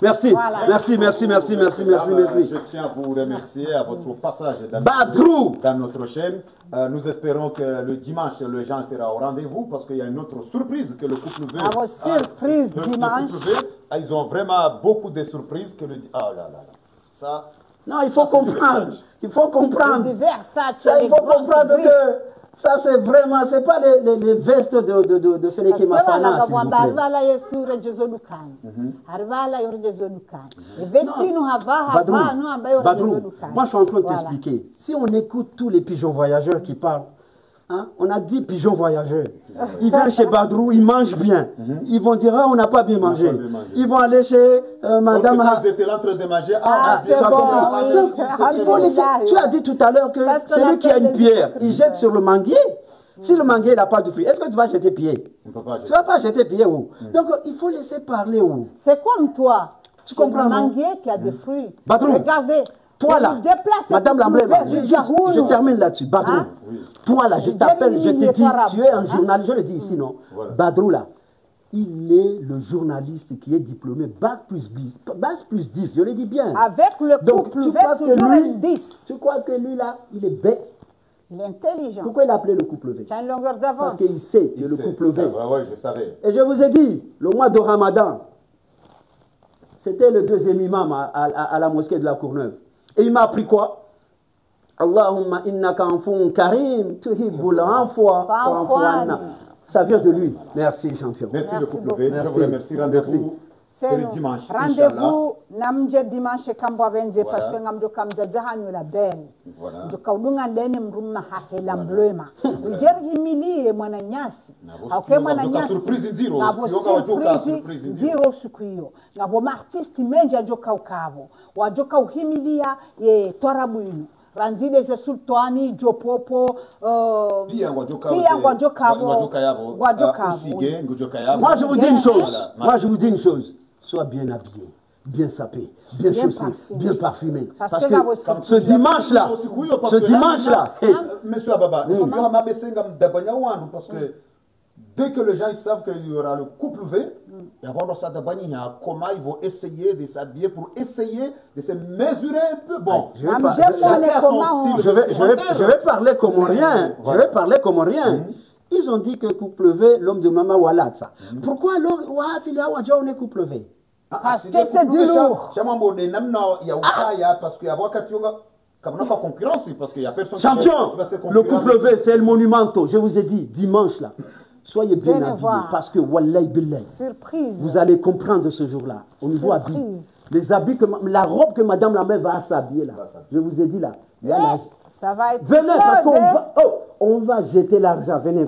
Merci, Voilà. merci. Je tiens à vous remercier à votre passage Badrou. dans notre chaîne. Nous espérons que le dimanche, le gens sera au rendez-vous parce qu'il y a une autre surprise que le couple V. Ah, vos surprises dimanche. Le couple V, ils ont vraiment beaucoup de surprises que le. Ah là là. Ça. Non, il faut comprendre. Il faut comprendre. Des Versace, Ça, il les faut grosses comprendre briques. que ça, c'est vraiment, c'est pas les vestes de Félix Mafana, s'il vous plaît. Badrou, moi je suis en train de t'expliquer. Si on écoute tous les pigeons voyageurs qui parlent, hein, on a 10 pigeons voyageurs. Ils viennent chez Badrou, ils mangent bien. Ils vont dire, ah, on n'a pas bien mangé. Ils vont aller chez Madame... Ils étaient là en train de manger. c'est bon, oui. Il faut laisser. Tu as dit tout à l'heure que celui qui a une pierre, il jette sur le manguier. Si le manguier n'a pas de fruit, est-ce que tu vas jeter pied? On peut pas jeter. Tu ne vas pas jeter pied où? Donc il faut laisser parler où? C'est comme toi. Tu comprends, Le non? manguier qui a des fruits. Badrou, Regardez. toi il là, déplace Madame le l'emblème, couple vert je termine là-dessus. Badrou, Hein? toi là, je t'appelle, je te dis, tu es un Hein? journaliste, je le dis ici, non? Voilà. Badrou là, il est le journaliste qui est diplômé Bac plus 10, je le dis bien. Avec le Donc, couple tu vert, crois que toujours lui- un 10. Tu crois que lui là, il est bête? Il est intelligent. Pourquoi il a appelé le couple V? Il a une longueur Parce d'avance. qu'il sait que le couple V. Oui, je savais. Et je vous ai dit, le mois de Ramadan, c'était le deuxième imam à la mosquée de la Courneuve. Et il m'a appris quoi? Allahumma innaka anfun karim, tuhibbul afwa fa'fu anna. Ça vient de lui. Merci, champion. Merci le couple beaucoup. V. Je Merci. vous remercie. Rendez-vous C'est le nous. dimanche. Inch'Allah. Rendez-vous namje dimanche kambo benze Voilà. parce que ngamdo kamza zahanyo la belle. Voilà. Ndio kaudunga ndeni mrumma hahela mblema. Ujer himili mwana nyasi. Nabo Auke mwana nabo nyasi. surprise nziro. Nabo Yoga wajoka surprise surprise nziro. nziro siku hiyo. Nabo artisti menja joka ukavo. Wajoka uhimilia ye twarabu inu. Ranzile ze sultani jopopo Pia wajoka yabo. Usige ngojoka yabo. Moi, je vous dis une chose. Voilà. Moi, je vous dis une chose. Sois bien habillé, bien sapé, bien chaussé, parfumé. bien parfumé. Parce Parce que là que aussi- ce dimanche-là, ce dimanche-là, Monsieur Ababa, il faut que ma besenga mdabanya wandu parce que dès que les gens ils savent qu'il y aura le couple V, et avant ça d'abanya, comment ils vont essayer de s'habiller pour essayer de se mesurer un peu. Bon, je vais pas- chacun a son style je vais parler comorien. Voilà. Je vais parler comorien. Ils ont dit que couple V, l'homme de Mama Walad, ça. Pourquoi alors, on est couple V? Parce que c'est du lourd. Parce qu'il y a pas concurrence, parce qu'il y a personne Champion, qui va se le concurrencer. couple V, c'est le monumento. Je vous ai dit, dimanche là, soyez bien Venez habillés. voir. Parce que, wallahi billahi, Surprise. vous allez comprendre ce jour-là, au niveau Surprise. habits. Les habits la robe que Madame la mère va s'habiller là. Je vous ai dit là. Il y a la- Ça va être Venez, parce chaud, qu'on hein? va, on va jeter l'argent. Venez.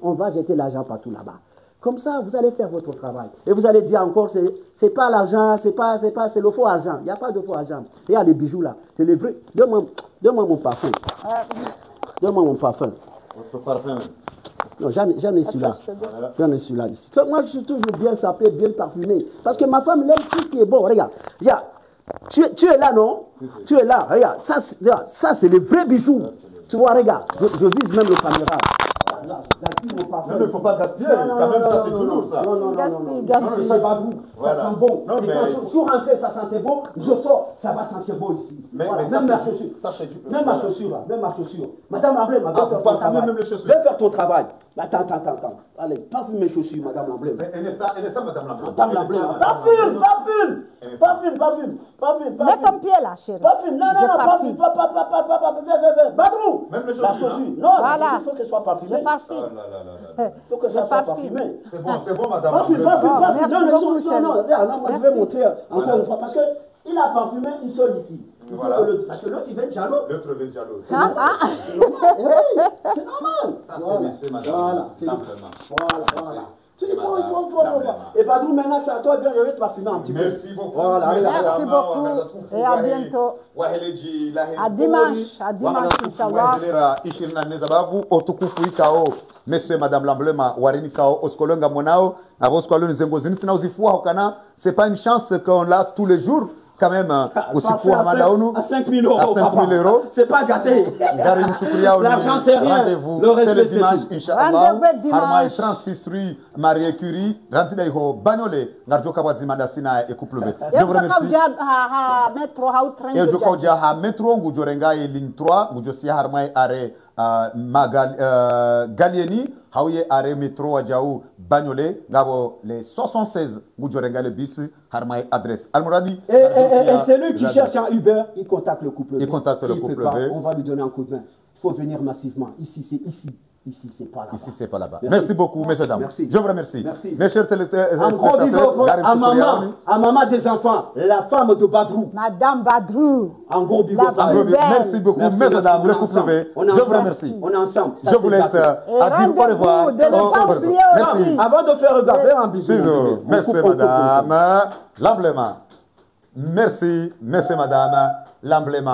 On va jeter l'argent partout là-bas. Comme ça, vous allez faire votre travail. Et vous allez dire encore, c'est pas l'argent, c'est le faux argent. Il n'y a pas de faux argent. Il y a les bijoux là. C'est les vrais. Donne-moi mon parfum. Donne-moi mon parfum. Votre parfum. Non, j'en ai celui-là. J'en ai celui-là ici. Moi, je suis toujours bien sapé, bien parfumé. Parce que ma femme, elle aime tout ce qui est bon. Regarde. Tu es là, non? Tu es là. Regarde. Ça, c'est les vrais bijoux. Tu vois, regarde. Je vise même le caméra. gaspille mon parfum. Non, il ne faut pas gaspiller. Quand même, ça, c'est toujours ça. Non, Gaspille. C'est pas bon. Ça sent bon. Non, Et mais- quand je suis rentré, ça sentait bon. Je sors, ça va sentir bon ici. Mais Voilà, ça, même ma c'est- chaussure. ça, c'est du- Même ma chaussure, là. Même ma chaussure. Madame Lamblé, viens Ah, faire vous ton parfumez travail. même les chaussures. Viens faire ton travail. Attends. Allez, parfume mes chaussures, Madame Lamblé. Mais un instant, Madame Lamblé. Madame Lamblé, parfume. Mets ton pied là, chérie. Parfume, non, Je parfume, viens. Badrou, Même les la chaussures, chaussure. hein. Non, Voilà. la chaussure, il faut qu'elle soit Je parfumée. Oh parfume. là là. Il faut que ça Je soit parfume. parfumé. C'est bon, Madame Parfume. Lamblé. merci Non, beaucoup, non, chérie. regarde, là, moi, je vais Merci. montrer encore Voilà. une fois, parce qu'il a parfumé une seule ici. Il faut Voilà. que parce que l'autre, il va être jaloux. L'autre veut jaloux. C'est normal. Eh oui, c'est normal. Ça, c'est Voilà. monsieur, madame. Voilà, c'est Simplement. Voilà. Il faut. Simplement. Et Badrou, maintenant, c'est à toi, viens, je vais te parfumer un petit peu. Merci beaucoup. Voilà, allez, Merci beaucoup. Et à bientôt. À dimanche, Inch'Allah. Ishirina nezabavu otukufu ikao Monsieur Madame Lamblema warini kao oskolonga monao avoskoloni zengozini tina uzifua hokana c'est pas une chance qu'on l'a tous les jours quand même usifua madaunu à 5 000 euros. à 5 000 euros. C'est pas gâté. Garini Soukria, L'argent, c'est rien. rendez-vous Le respect, c'est le c'est dimanche tout. Inch'Allah Rendez-vous dimanche. Harmaï 36 rue Marie Curie Rantida iho Bagnole Ngarjoka Wazimanda Sina et couple V. Je vous remercie. Et je crois que ha métro ngujorenga et ligne 3 ngujosi harmai are Galieni hauye are métro ajau Bagnole ngabo les 76 ngujorenga le bis harmai adresse Almouradi. Et celui qui cherche un Uber, il contacte le couple V. Il contacte le S'il couple peut pas, V. on va lui donner un coup de main. Il faut venir massivement. Ici, c'est ici. Ici, c'est pas là-bas. Ici, c'est pas là-bas. Merci. Merci beaucoup, messieurs, dames. Merci. Je vous remercie. Merci. Mes chers Un gros big up à maman des enfants, la femme de Badrou. Madame Badrou. Un gros big La up à plus elle. belle. Merci beaucoup, messieurs, dames, le couple V. On est Je vous ensemble. remercie. On est ensemble. Ça, Je c'est vous laisse gâté. à dire au revoir. rendez-vous de ne pas Au revoir. oublier Merci. aussi. Avant de faire regarder un bisou. Ciseaux. Merci, madame. L'emblème. Merci, madame. L'emblème.